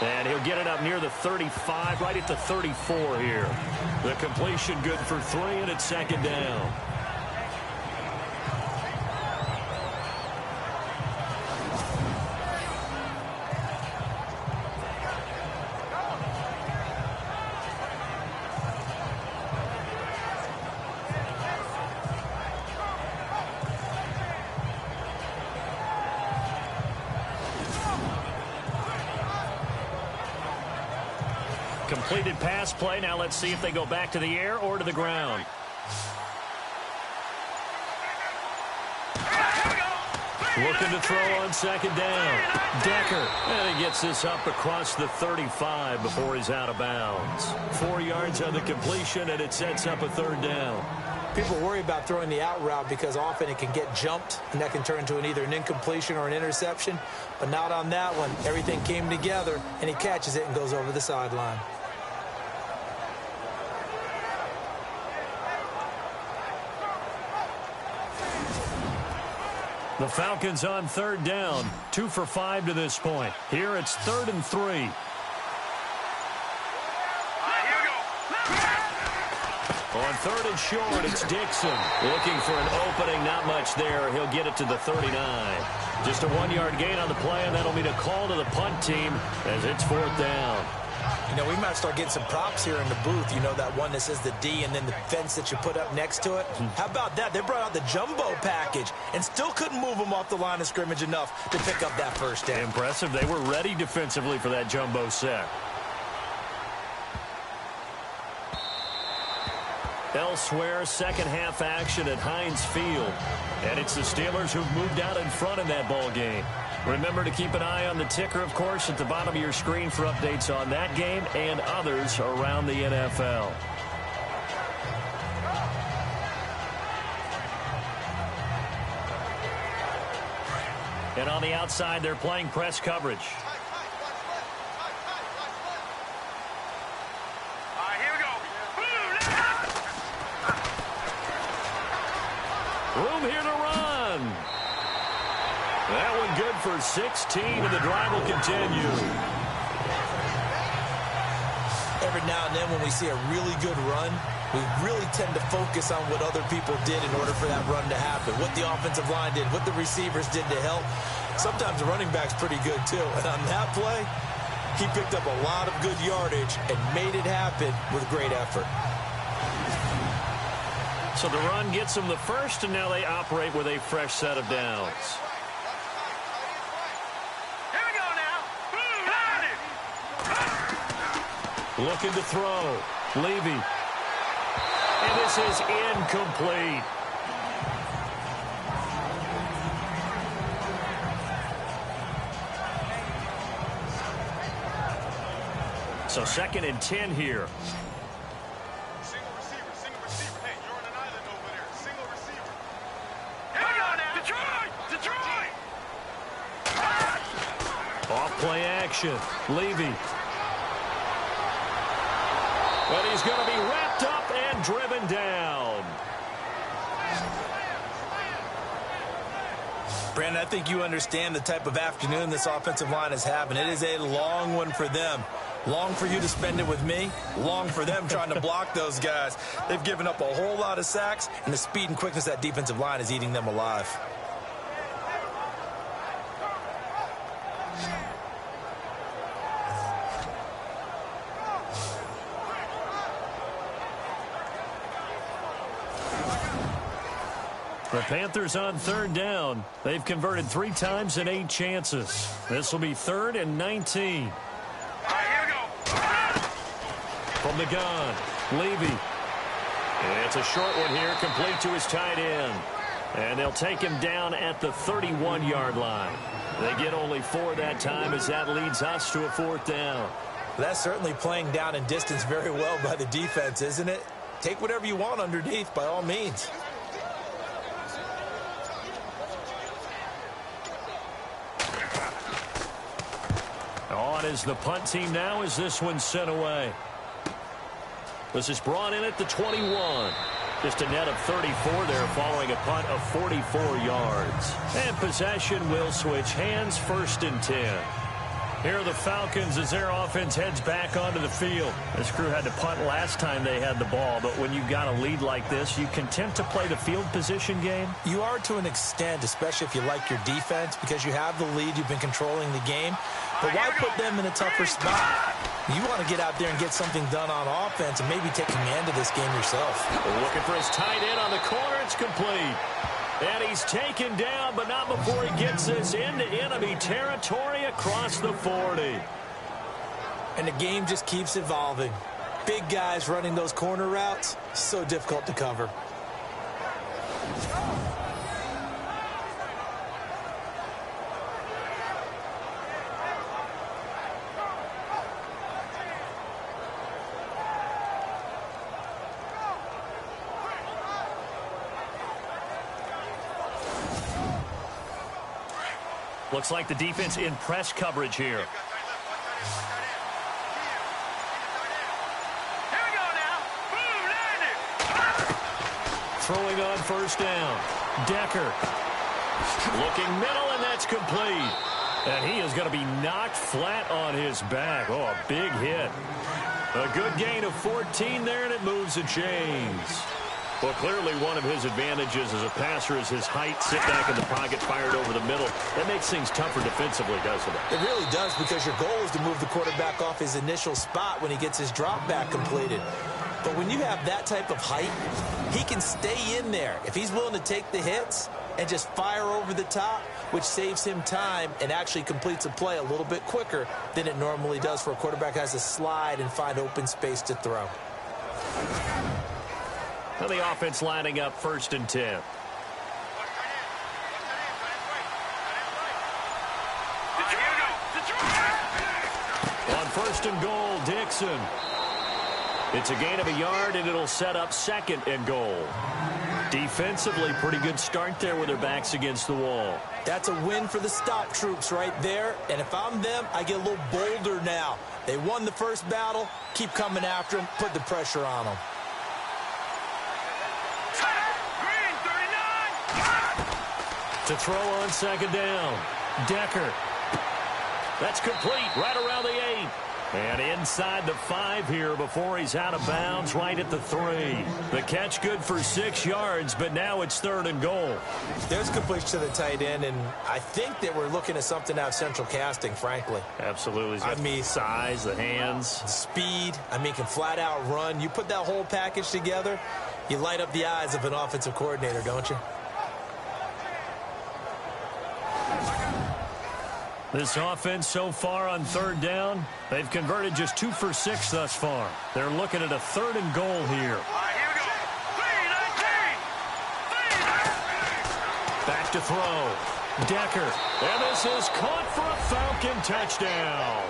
Speaker 1: And he'll get it up near the 35, right at the 34 here. The completion good for 3, and it's 2nd down. Completed pass play. Now let's see if they go back to the air or to the ground. Looking to throw on 2nd down. Decker. And he gets this up across the 35 before he's out of bounds. 4 yards on the completion, and it sets up a 3rd down.
Speaker 2: People worry about throwing the out route because often it can get jumped, and that can turn into either an incompletion or an interception. But not on that one. Everything came together, and he catches it and goes over the sideline.
Speaker 1: The Falcons on third down, 2 for 5 to this point. Here it's 3rd and 3. On 3rd and short, it's Dixon. Looking for an opening, not much there. He'll get it to the 39. Just a 1-yard gain on the play, and that'll mean a call to the punt team as it's 4th down.
Speaker 2: You know, we might start getting some props here in the booth. You know, that one that says the D and then the fence that you put up next to it. How about that? They brought out the jumbo package and still couldn't move them off the line of scrimmage enough to pick up that first down.
Speaker 1: Impressive. They were ready defensively for that jumbo set. Elsewhere, second half action at Heinz Field. And it's the Steelers who've moved out in front in that ball game. Remember to keep an eye on the ticker, of course, at the bottom of your screen for updates on that game and others around the NFL. And on the outside, they're playing press coverage. Room here to run. That one good for 16, and the drive will continue.
Speaker 2: Every now and then when we see a really good run, we really tend to focus on what other people did in order for that run to happen, what the offensive line did, what the receivers did to help. Sometimes the running back's pretty good, too. And on that play, he picked up a lot of good yardage and made it happen with great effort.
Speaker 1: So the run gets them the first, and now they operate with a fresh set of downs.
Speaker 3: Here we go now.
Speaker 1: Looking to throw. Levy. And this is incomplete. So 2nd and 10 here. Off-play action. Levy. And he's going to be wrapped up and driven down.
Speaker 2: Brandon, I think you understand the type of afternoon this offensive line is having. It is a long one for them. Long for you to spend it with me. Long for them trying to block those guys. They've given up a whole lot of sacks, and the speed and quickness of that defensive line is eating them alive.
Speaker 1: The Panthers on 3rd down. They've converted 3 times in 8 chances. This will be 3rd and 19.
Speaker 3: All right, here we go.
Speaker 1: From the gun, Levy. And it's a short one here, complete to his tight end. And they'll take him down at the 31-yard line. They get only 4 that time as that leads us to a 4th down.
Speaker 2: That's certainly playing down and distance very well by the defense, isn't it? Take whatever you want underneath, by all means.
Speaker 1: On is the punt team now as this one's sent away. This is brought in at the 21. Just a net of 34 there following a punt of 44 yards. And possession will switch hands, 1st and 10. Here are the Falcons as their offense heads back onto the field. This crew had to punt last time they had the ball, but when you've got a lead like this, you content to play the field position game?
Speaker 2: You are to an extent, especially if you like your defense, because you have the lead, you've been controlling the game. But why put them in a tougher spot? You want to get out there and get something done on offense and maybe take command of this game yourself.
Speaker 1: Looking for his tight end on the corner. It's complete. And he's taken down, but not before he gets this into enemy territory across the 40.
Speaker 2: And the game just keeps evolving. Big guys running those corner routes, so difficult to cover.
Speaker 1: Looks like the defense in press coverage here.
Speaker 3: Here we go now. Boom, landed.
Speaker 1: Throwing on first down. Decker. Looking middle, and that's complete. And he is going to be knocked flat on his back. Oh, a big hit. A good gain of 14 there, and it moves the chains. Well, clearly one of his advantages as a passer is his height. Sit back in the pocket, fired over the middle. That makes things tougher defensively, doesn't it?
Speaker 2: It really does, because your goal is to move the quarterback off his initial spot when he gets his drop back completed. But when you have that type of height, he can stay in there if he's willing to take the hits and just fire over the top, which saves him time and actually completes a play a little bit quicker than it normally does for a quarterback who has to slide and find open space to throw.
Speaker 1: Well, the offense lining up 1st and 10. On 1st and goal, Dixon. It's a gain of a yard, and it'll set up 2nd and goal. Defensively, pretty good start there with their backs against the wall.
Speaker 2: That's a win for the stop troops right there. And if I'm them, I get a little bolder now. They won the first battle. Keep coming after them. Put the pressure on them.
Speaker 1: To throw on 2nd down. Decker. That's complete right around the 8. And inside the 5 here before he's out of bounds, right at the 3. The catch good for 6 yards, but now it's 3rd and goal.
Speaker 2: There's completion to the tight end, and I think that we're looking at something out of central casting, frankly.
Speaker 1: Absolutely.
Speaker 2: I mean,
Speaker 1: size, the hands.
Speaker 2: Speed. I mean, can flat out run. You put that whole package together, you light up the eyes of an offensive coordinator, don't you?
Speaker 1: This offense so far on 3rd down, they've converted just 2 for 6 thus far. They're looking at a 3rd and goal here. Back to throw. Decker. And this is caught for a Falcon touchdown.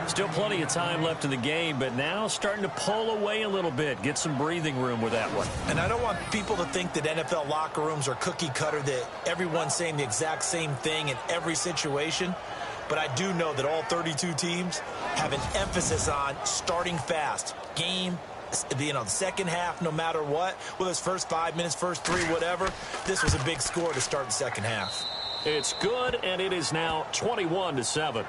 Speaker 1: Still plenty of time left in the game, but now starting to pull away a little bit. Get some breathing room with that one.
Speaker 2: And I don't want people to think that NFL locker rooms are cookie cutter, that everyone's saying the exact same thing in every situation. But I do know that all 32 teams have an emphasis on starting fast. Game, the second half, no matter what. Whether it's first 5 minutes, first 3, whatever. This was a big score to start the second half.
Speaker 1: It's good, and it is now 21-7.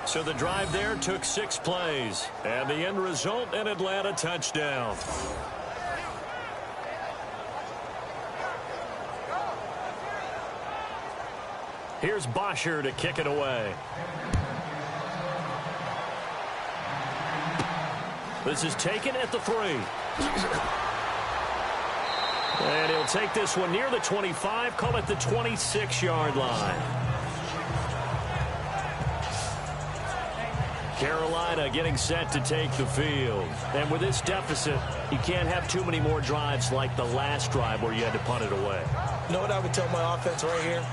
Speaker 1: So the drive there took 6 plays, and the end result, an Atlanta touchdown. Here's Bosher to kick it away. This is taken at the 3. And he'll take this one near the 25, call it the 26-yard line. Carolina getting set to take the field. And with this deficit, you can't have too many more drives like the last drive where you had to punt it away.
Speaker 2: You know what I would tell my offense right here?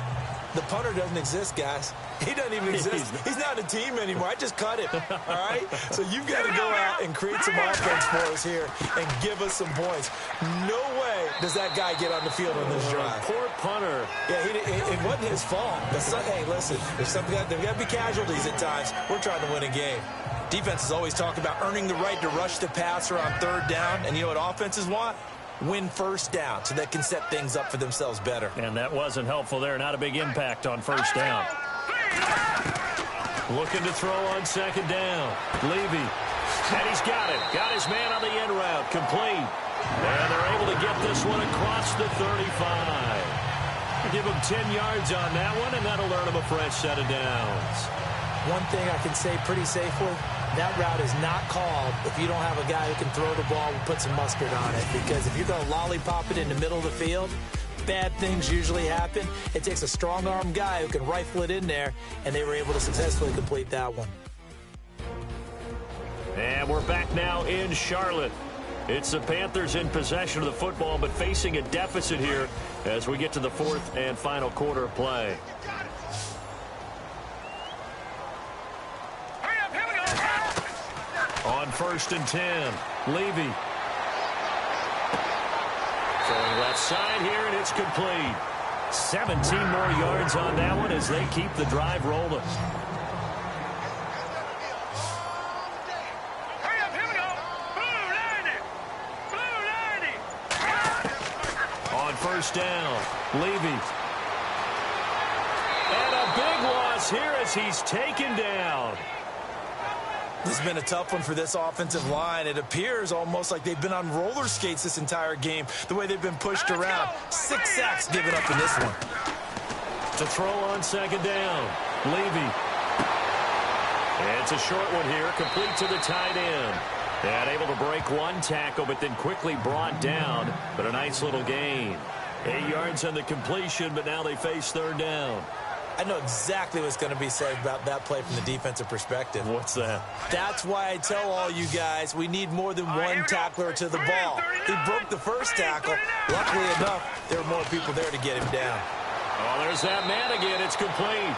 Speaker 2: The punter doesn't exist, guys. He doesn't even exist. He's not a team anymore. I just cut him, all right? So you've got to go out and create some offense for us here and give us some points. No way does that guy get on the field on this drive.
Speaker 1: Poor punter.
Speaker 2: Yeah, it wasn't his fault. Hey, listen, there's got to be casualties at times. We're trying to win a game. Defenses always talk about earning the right to rush the passer on 3rd down. And you know what offenses want? Win first down so they can set things up for themselves better.
Speaker 1: And that wasn't helpful there. Not a big impact on first down. Looking to throw on 2nd down. Levy. And he's got it. Got his man on the end route. Complete. And they're able to get this one across the 35. Give him 10 yards on that one, and that'll earn him a fresh set of downs.
Speaker 2: One thing I can say pretty safely, that route is not called if you don't have a guy who can throw the ball and put some mustard on it. Because if you're going to lollipop it in the middle of the field, bad things usually happen. It takes a strong-arm guy who can rifle it in there, and they were able to successfully complete that one.
Speaker 1: And we're back now in Charlotte. It's the Panthers in possession of the football, but facing a deficit here as we get to the 4th and final quarter of play. On 1st and 10, Levy. Throwing left side here, and it's complete. 17 more yards on that one as they keep the drive rolling.
Speaker 3: Hurry up, here we go. Blue 90.
Speaker 1: On first down, Levy. And a big loss here as he's taken down.
Speaker 2: This has been a tough one for this offensive line. It appears almost like they've been on roller skates this entire game, the way they've been pushed around. 6 sacks given up in this one.
Speaker 1: To throw on second down, Levy. It's a short one here, complete to the tight end. And able to break one tackle, but then quickly brought down. But a nice little gain. 8 yards on the completion, but now they face third down.
Speaker 2: I know exactly what's going to be said about that play from the defensive perspective.
Speaker 1: What's that?
Speaker 2: That's why I tell all you guys we need more than one tackler to the ball. He broke the first tackle. Luckily enough, there were more people there to get him down.
Speaker 1: Oh, there's that man again. It's complete.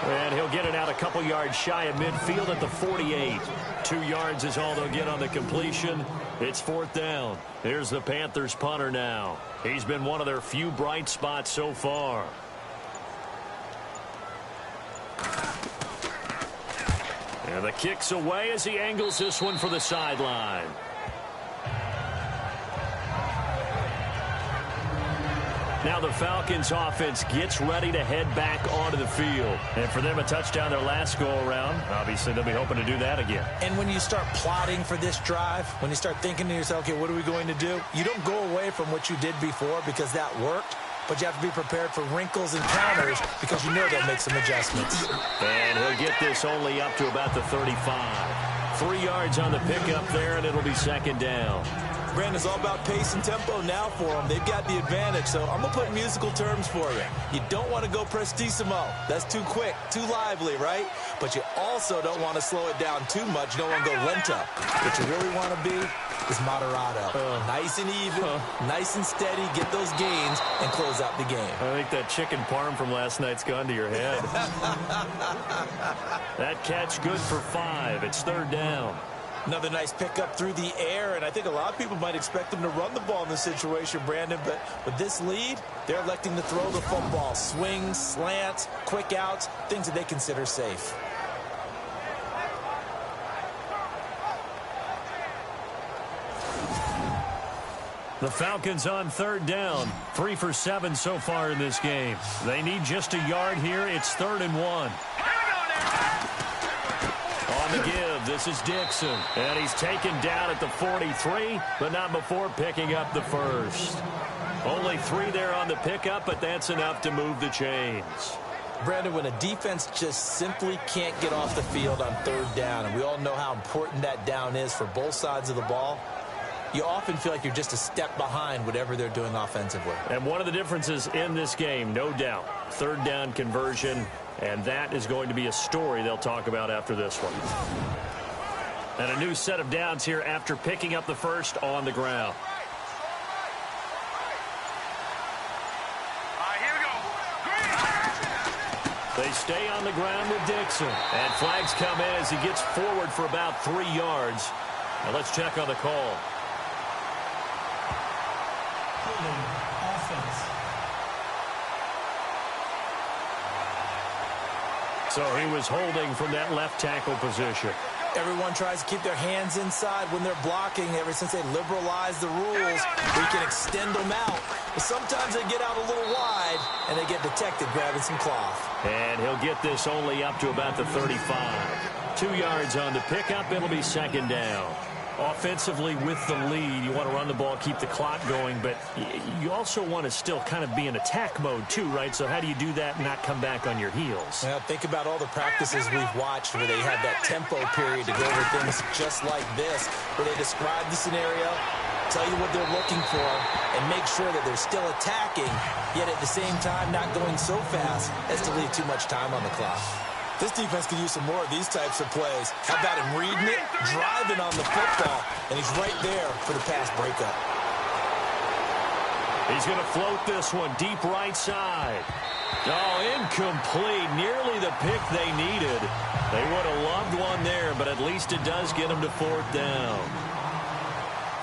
Speaker 1: And he'll get it out a couple yards shy of midfield at the 48. 2 yards is all they'll get on the completion. It's fourth down. Here's the Panthers punter now. He's been one of their few bright spots so far. And the kick's away as he angles this one for the sideline. Now the Falcons offense gets ready to head back onto the field. And for them, a touchdown their last go-around. Obviously, they'll be hoping to do that again.
Speaker 2: And when you start plotting for this drive, when you start thinking to yourself, okay, what are we going to do? You don't go away from what you did before because that worked. But you have to be prepared for wrinkles and counters because you know they'll make some adjustments.
Speaker 1: And he'll get this only up to about the 35. 3 yards on the pickup there, and it'll be second down.
Speaker 2: Brandon, it's all about pace and tempo now for them. They've got the advantage, so I'm going to put musical terms for you. You don't want to go prestissimo. That's too quick, too lively, right? But you also don't want to slow it down too much. You don't want to go lento. What you really want to be is moderato. Nice and even, nice and steady, get those gains, and close out the game.
Speaker 1: I think that chicken parm from last night's gone to your head. That catch good for 5. It's third down.
Speaker 2: Another nice pickup through the air, and I think a lot of people might expect them to run the ball in this situation, Brandon, but with this lead, they're electing to throw the football. Swings, slants, quick outs, things that they consider safe.
Speaker 1: The Falcons on third down. 3 for 7 so far in this game. They need just a yard here. It's 3rd and 1. On the give, this is Dixon. And he's taken down at the 43, but not before picking up the first. Only 3 there on the pickup, but that's enough to move the chains.
Speaker 2: Brandon, when a defense just simply can't get off the field on third down, and we all know how important that down is for both sides of the ball, you often feel like you're just a step behind whatever they're doing offensively.
Speaker 1: And one of the differences in this game, no doubt, third down conversion, and that is going to be a story they'll talk about after this one. And a new set of downs here after picking up the first on the ground. They stay on the ground with Dixon. And flags come in as he gets forward for about 3 yards. Now let's check on the call. So he was holding from that left tackle position.
Speaker 2: Everyone tries to keep their hands inside when they're blocking. Ever since they liberalized the rules, we can extend them out. But sometimes they get out a little wide, and they get detected grabbing some cloth.
Speaker 1: And he'll get this only up to about the 35. 2 yards on the pickup. It'll be second down. Offensively with the lead, you want to run the ball, keep the clock going, but you also want to still kind of be in attack mode too, right? So how do you do that and not come back on your heels?
Speaker 2: Well, think about all the practices we've watched where they have that tempo period to go over things just like this, where they describe the scenario, tell you what they're looking for, and make sure that they're still attacking, yet at the same time not going so fast as to leave too much time on the clock. This defense could use some more of these types of plays. How about him reading it, driving on the football, and he's right there for the pass breakup.
Speaker 1: He's going to float this one deep right side. Oh, incomplete. Nearly the pick they needed. They would have loved one there, but at least it does get them to 4th down.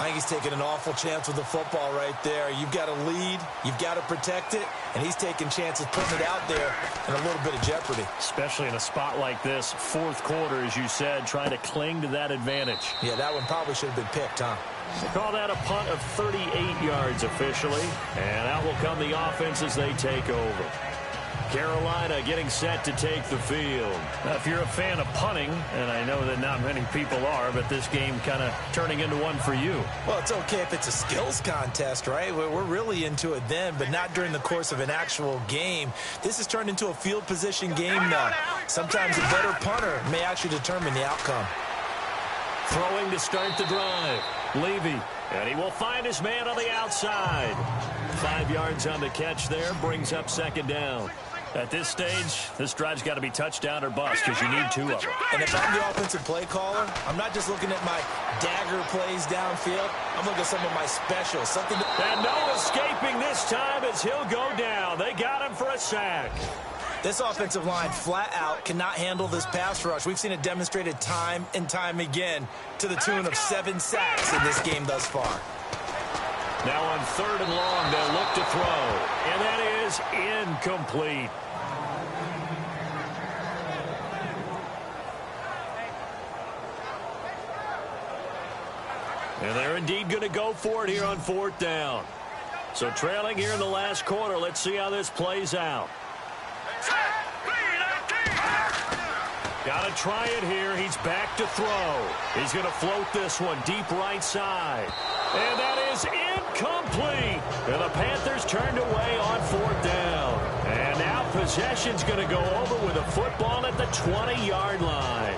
Speaker 2: I think he's taking an awful chance with the football right there. You've got to lead, you've got to protect it, and he's taking chances putting it out there in a little bit of jeopardy.
Speaker 1: Especially in a spot like this, fourth quarter, as you said, trying to cling to that advantage.
Speaker 2: Yeah, that one probably should have been picked, huh?
Speaker 1: They call that a punt of 38 yards officially, and out will come the offense as they take over. Carolina getting set to take the field. Now, if you're a fan of punting, and I know that not many people are, but this game kind of turning into one for you.
Speaker 2: Well, it's okay if it's a skills contest, right? We're really into it then, but not during the course of an actual game. This has turned into a field position game now. Sometimes a better punter may actually determine the outcome.
Speaker 1: Throwing to start the drive. Levy, and he will find his man on the outside. 5 yards on the catch there, brings up second down. At this stage, this drive's got to be touchdown or bust because you need two of them.
Speaker 2: And if I'm the offensive play caller, I'm not just looking at my dagger plays downfield. I'm looking at some of my specials. Something
Speaker 1: and no escaping this time as he'll go down. They got him for a sack.
Speaker 2: This offensive line flat out cannot handle this pass rush. We've seen it demonstrated time and time again to the tune of 7 sacks in this game thus far.
Speaker 1: Now on 3rd and long, they'll look to throw. And that is incomplete. And they're indeed going to go for it here on 4th down. So trailing here in the last quarter. Let's see how this plays out. Got to try it here. He's back to throw. He's going to float this one deep right side. And that is incomplete. And the Panthers turned away on 4th down. And now possession's going to go over with a football at the 20-yard line.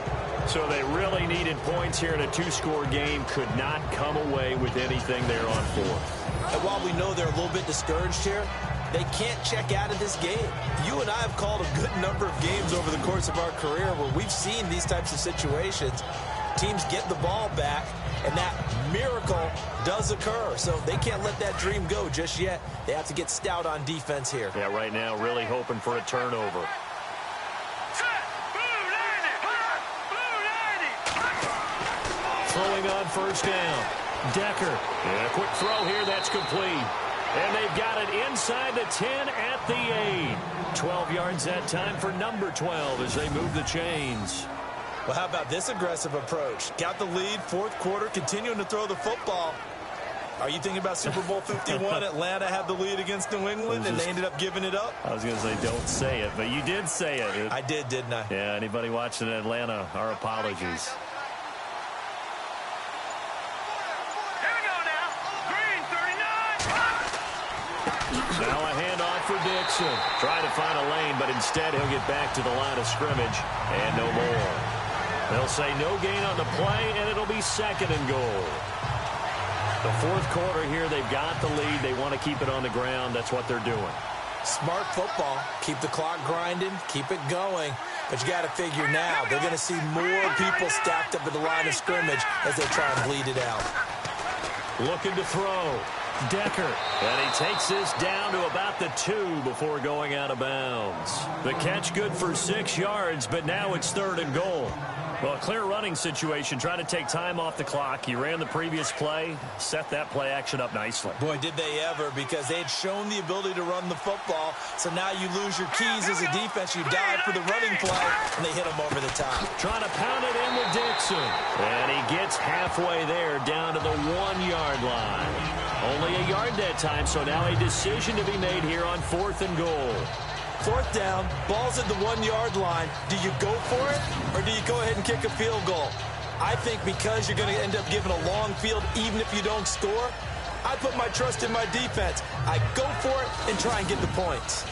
Speaker 1: So they really needed points here in a 2-score game. Could not come away with anything there on 4th.
Speaker 2: And while we know they're a little bit discouraged here, they can't check out of this game. You and I have called a good number of games over the course of our career where we've seen these types of situations. Teams get the ball back, and that miracle does occur. So they can't let that dream go just yet. They have to get stout on defense here.
Speaker 1: Yeah, right now really hoping for a turnover. Throwing on 1st down. Decker. And a quick throw here. That's complete. And they've got it inside the 10 at the 8. 12 yards that time for number 12 as they move the chains.
Speaker 2: Well, how about this aggressive approach? Got the lead, 4th quarter, continuing to throw the football. Are you thinking about Super Bowl 51? Atlanta had the lead against New England, and they ended up giving it up?
Speaker 1: I was going to say, don't say it, but you did say it.
Speaker 2: I did, didn't I?
Speaker 1: Yeah, anybody watching Atlanta, our apologies. Now a handoff for Dixon. Trying to find a lane, but instead he'll get back to the line of scrimmage and no more. They'll say no gain on the play, and it'll be 2nd and goal. The 4th quarter here, they've got the lead. They want to keep it on the ground. That's what they're doing.
Speaker 2: Smart football. Keep the clock grinding. Keep it going. But you got to figure now, they're going to see more people stacked up at the line of scrimmage as they try and bleed it out.
Speaker 1: Looking to throw. Decker, and he takes this down to about the 2 before going out of bounds. The catch good for 6 yards, but now it's 3rd and goal. Well, a clear running situation, trying to take time off the clock. He ran the previous play, set that play action up nicely.
Speaker 2: Boy, did they ever, because they had shown the ability to run the football. So now you lose your keys as a defense. You dive for the running play, and they hit him over the top.
Speaker 1: Trying to pound it in with Dixon. And he gets halfway there, down to the 1-yard line. Only a yard that time, so now a decision to be made here on 4th and goal.
Speaker 2: 4th down, ball's at the 1-yard line. Do you go for it, or do you go ahead and kick a field goal? I think because you're going to end up giving a long field even if you don't score, I put my trust in my defense. I go for it and try and get the points.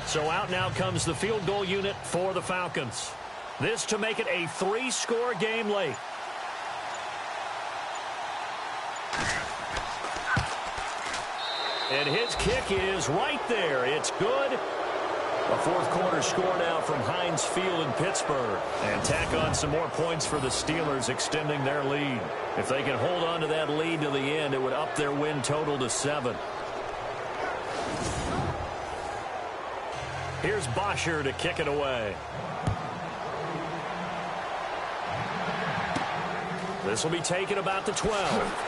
Speaker 1: So out now comes the field goal unit for the Falcons. This to make it a 3-score game late. And his kick is right there. It's good. A 4th quarter score now from Heinz Field in Pittsburgh. And tack on some more points for the Steelers, extending their lead. If they can hold on to that lead to the end, it would up their win total to 7. Here's Bosher to kick it away. This will be taken about the 12.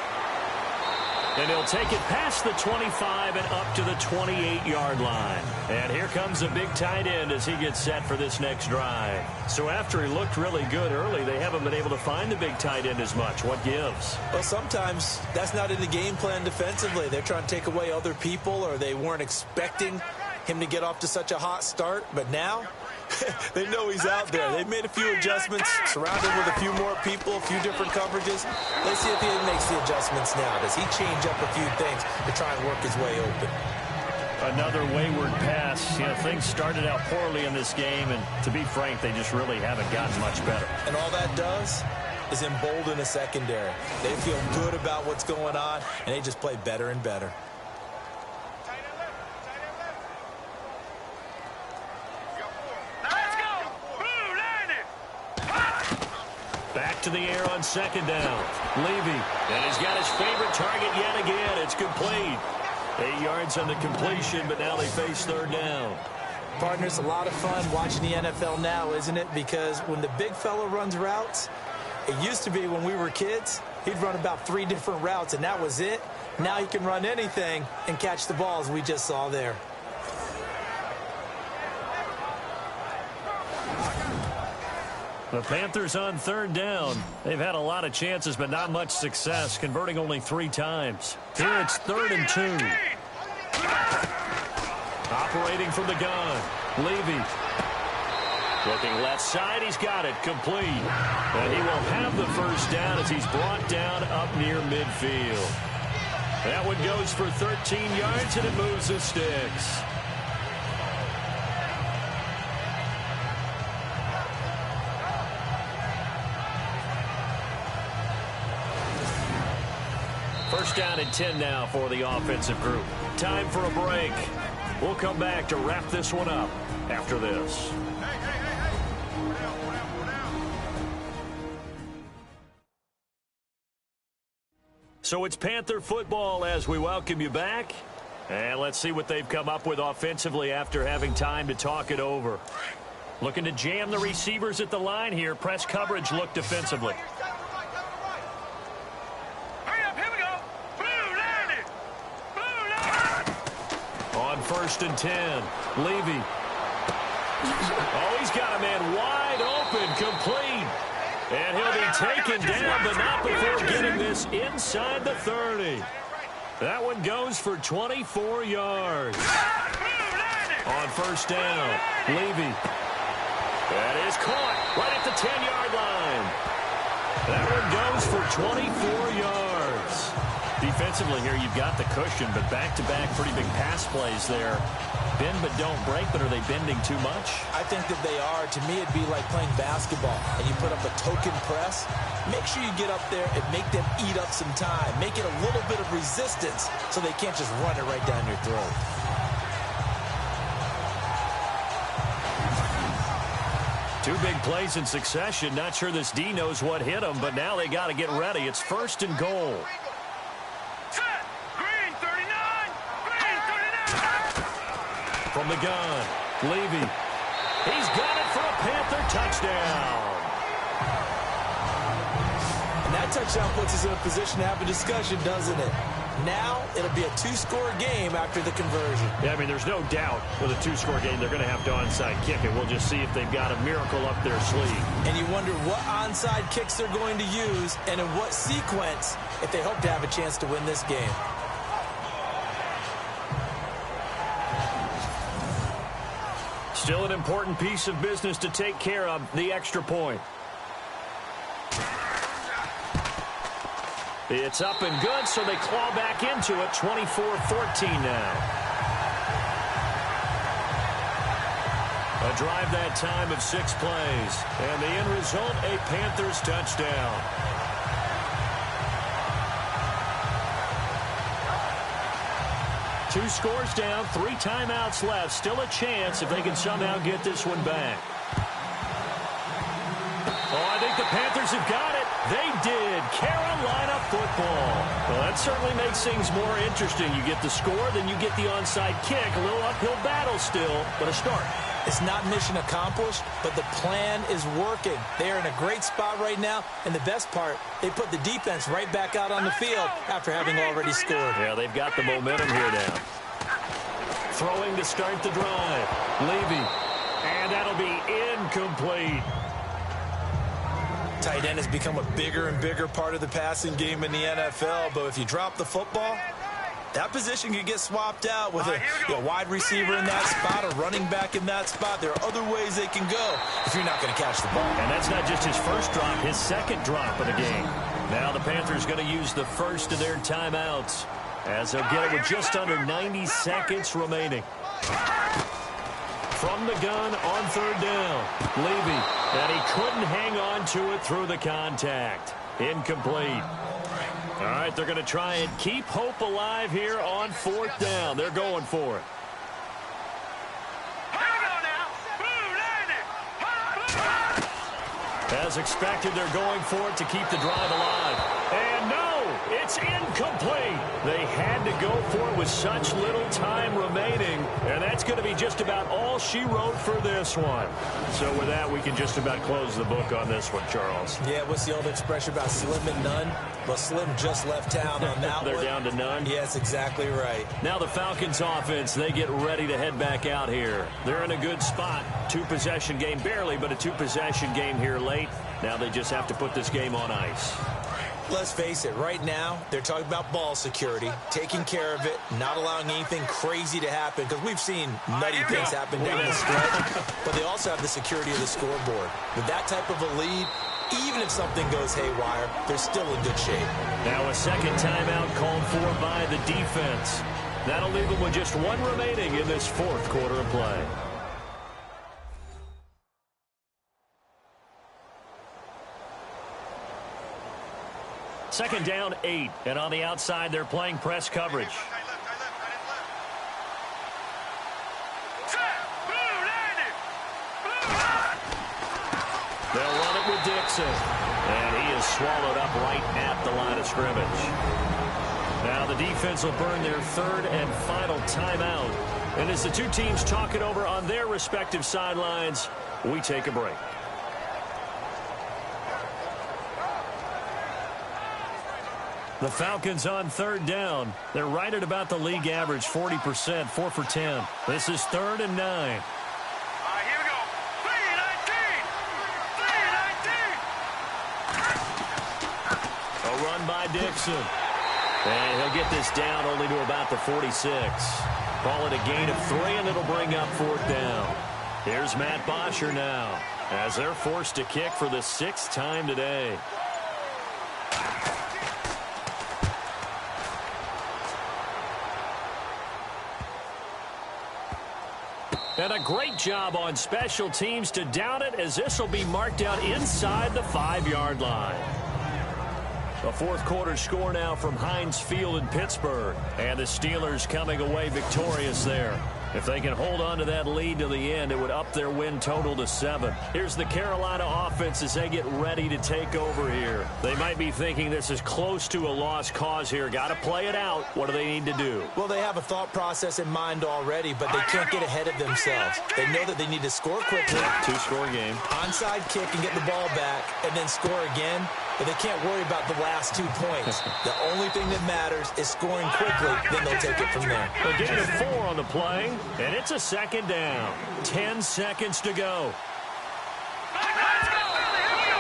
Speaker 1: And he'll take it past the 25 and up to the 28-yard line. And here comes a big tight end as he gets set for this next drive. So after he looked really good early, they haven't been able to find the big tight end as much. What gives?
Speaker 2: Well, sometimes that's not in the game plan defensively. They're trying to take away other people, or they weren't expecting him to get off to such a hot start. But now they know he's out there. They've made a few adjustments, surrounded him with a few more people, a few different coverages. Let's see if he makes the adjustments now. Does he change up a few things to try and work his way open?
Speaker 1: Another wayward pass. You know, things started out poorly in this game, and to be frank, they just really haven't gotten much better.
Speaker 2: And all that does is embolden a secondary. They feel good about what's going on, and they just play better and better.
Speaker 1: Back to the air on second down. Levy, and he's got his favorite target yet again. It's complete. 8 yards on the completion, but now they face third down.
Speaker 2: Partner, it's a lot of fun watching the NFL now, isn't it? Because when the big fella runs routes, it used to be when we were kids, he'd run about 3 different routes, and that was it. Now he can run anything and catch the balls we just saw there.
Speaker 1: The Panthers on third down. They've had a lot of chances, but not much success, converting only 3 times. Here it's 3rd and 2. Operating from the gun. Levy. Looking left side, he's got it, complete. And he will have the first down as he's brought down up near midfield. That one goes for 13 yards, and it moves the sticks. First down and 10 now for the offensive group. Time for a break. We'll come back to wrap this one up after this. So it's Panther football as we welcome you back. And let's see what they've come up with offensively after having time to talk it over. Looking to jam the receivers at the line here. Press coverage look defensively. First and 10. Levy. Oh, he's got a man wide open, complete. And he'll be taken down, but not before getting this inside the 30. That one goes for 24 yards. On first down, Levy. That is caught right at the 10-yard line. That one goes for 24 yards. Defensively here, you've got the cushion, but back-to-back pretty big pass plays there. Bend but don't break, but are they bending too much?
Speaker 2: I think that they are. To me, it'd be like playing basketball, and you put up a token press. Make sure you get up there and make them eat up some time. Make it a little bit of resistance so they can't just run it right down your throat.
Speaker 1: Two big plays in succession. Not sure this D knows what hit them, but now they got to get ready. It's 1st and goal. From the gun, Levy. He's got it for a Panther touchdown.
Speaker 2: And that touchdown puts us in a position to have a discussion, doesn't it? Now it'll be a 2-score game after the conversion.
Speaker 1: Yeah, I mean, there's no doubt with a 2-score game they're going to have to onside kick it. We'll just see if they've got a miracle up their sleeve.
Speaker 2: And you wonder what onside kicks they're going to use and in what sequence if they hope to have a chance to win this game.
Speaker 1: Still an important piece of business to take care of, the extra point. It's up and good, so they claw back into it, 24-14 now. A drive that time of 6 plays. And the end result, a Panthers touchdown. Two scores down, 3 timeouts left. Still a chance if they can somehow get this one back. Oh, I think the Panthers have got it. They did. Carolina football. Well, that certainly makes things more interesting. You get the score, then you get the onside kick. A little uphill battle still, but a start.
Speaker 2: It's not mission accomplished, but the plan is working. They are in a great spot right now, and the best part, they put the defense right back out on the field after having already scored.
Speaker 1: Yeah, they've got the momentum here now. Throwing to start the drive. Levy. And that'll be incomplete.
Speaker 2: Tight end has become a bigger and bigger part of the passing game in the NFL, but if you drop the football, that position can get swapped out with a wide receiver in that spot, a running back in that spot. There are other ways they can go if you're not going to catch the ball.
Speaker 1: And that's not just his first drop, his second drop of the game. Now the Panthers going to use the first of their timeouts as they'll get it with just under 90 seconds remaining. From the gun on third down, Levy, and he couldn't hang on to it through the contact. Incomplete. All right, they're going to try and keep hope alive here on fourth down. They're going for it. As expected, they're going for it to keep the drive alive. And no, it's incomplete. They had to go for it with such little time remaining, and that's going to be just about all she wrote for this one. So with that, we can just about close the book on this one, Charles.
Speaker 2: Yeah, what's the old expression about slim and none? Well, Slim just left town on that
Speaker 1: They're
Speaker 2: one.
Speaker 1: down to none?
Speaker 2: Yes, exactly right.
Speaker 1: Now the Falcons offense, they get ready to head back out here. They're in a good spot. Two-possession game, barely, but a two-possession game here late. Now they just have to put this game on ice.
Speaker 2: Let's face it, right now, they're talking about ball security, taking care of it, not allowing anything crazy to happen, because we've seen nutty things happen down the stretch, but they also have the security of the scoreboard. With that type of a lead, even if something goes haywire, they're still in good shape.
Speaker 1: Now a second timeout called for by the defense. That'll leave them with just one remaining in this fourth quarter of play. Second down, 8. And on the outside, they're playing press coverage. They'll run it with Dixon. And he is swallowed up right at the line of scrimmage. Now the defense will burn their third and final timeout. And as the two teams talk it over on their respective sidelines, we take a break. The Falcons on third down. They're right at about the league average, 40%, 4 for 10. This is 3rd and 9.
Speaker 3: Here we go. 3-19.
Speaker 1: A run by Dixon. And he'll get this down only to about the 46. Call it a gain of 3, and it'll bring up 4th down. Here's Matt Bosher now, as they're forced to kick for the 6th time today. And a great job on special teams to down it, as this will be marked out inside the 5-yard line. A fourth quarter score now from Heinz Field in Pittsburgh. And the Steelers coming away victorious there. If they can hold on to that lead to the end, it would up their win total to 7. Here's the Carolina offense as they get ready to take over here. They might be thinking this is close to a lost cause here. Got to play it out. What do they need to do?
Speaker 2: Well, they have a thought process in mind already, but they can't get ahead of themselves. They know that they need to score quickly.
Speaker 1: 2-score game.
Speaker 2: Onside kick and get the ball back, and then score again. But they can't worry about the last 2 points. The only thing that matters is scoring quickly, then they'll take it from there.
Speaker 1: A gain of 4 on the play, and it's a 2nd down. 10 seconds to go.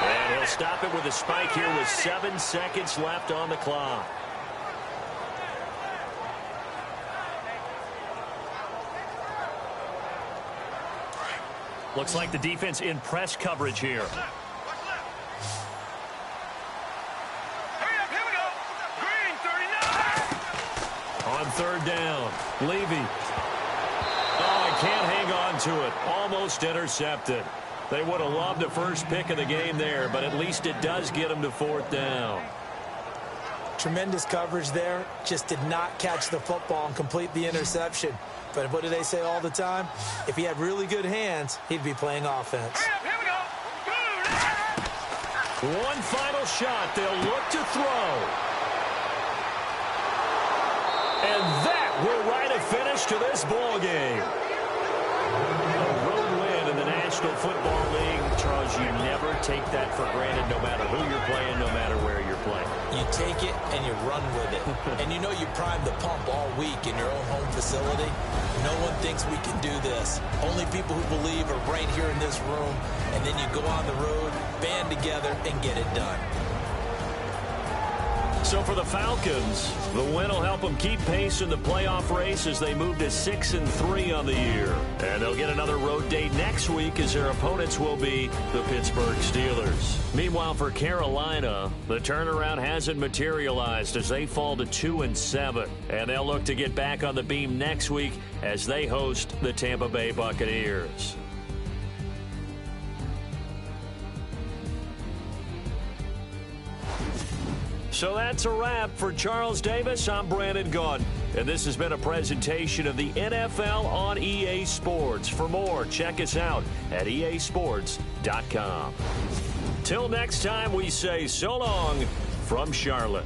Speaker 1: And he'll stop it with a spike here with 7 seconds left on the clock. Looks like the defense in press coverage here. On third down, Levy. Oh, he can't hang on to it. Almost intercepted. They would have loved the first pick of the game there, but at least it does get them to 4th down.
Speaker 2: Tremendous coverage there. Just did not catch the football and complete the interception. But what do they say all the time? If he had really good hands, he'd be playing offense.
Speaker 1: One final shot. They'll look to throw. And that will write a finish to this ball game. A road win in the National Football League. Charles, you never take that for granted, no matter who you're playing, no matter where you're playing.
Speaker 2: You take it and you run with it. And you know you primed the pump all week in your own home facility. No one thinks we can do this. Only people who believe are right here in this room. And then you go on the road, band together, and get it done.
Speaker 1: So for the Falcons, the win will help them keep pace in the playoff race as they move to 6-3 on the year. And they'll get another road date next week as their opponents will be the Pittsburgh Steelers. Meanwhile, for Carolina, the turnaround hasn't materialized as they fall to 2-7. And they'll look to get back on the beam next week as they host the Tampa Bay Buccaneers. So that's a wrap. For Charles Davis, I'm Brandon Gaudin. And this has been a presentation of the NFL on EA Sports. For more, check us out at easports.com. Till next time, we say so long from Charlotte.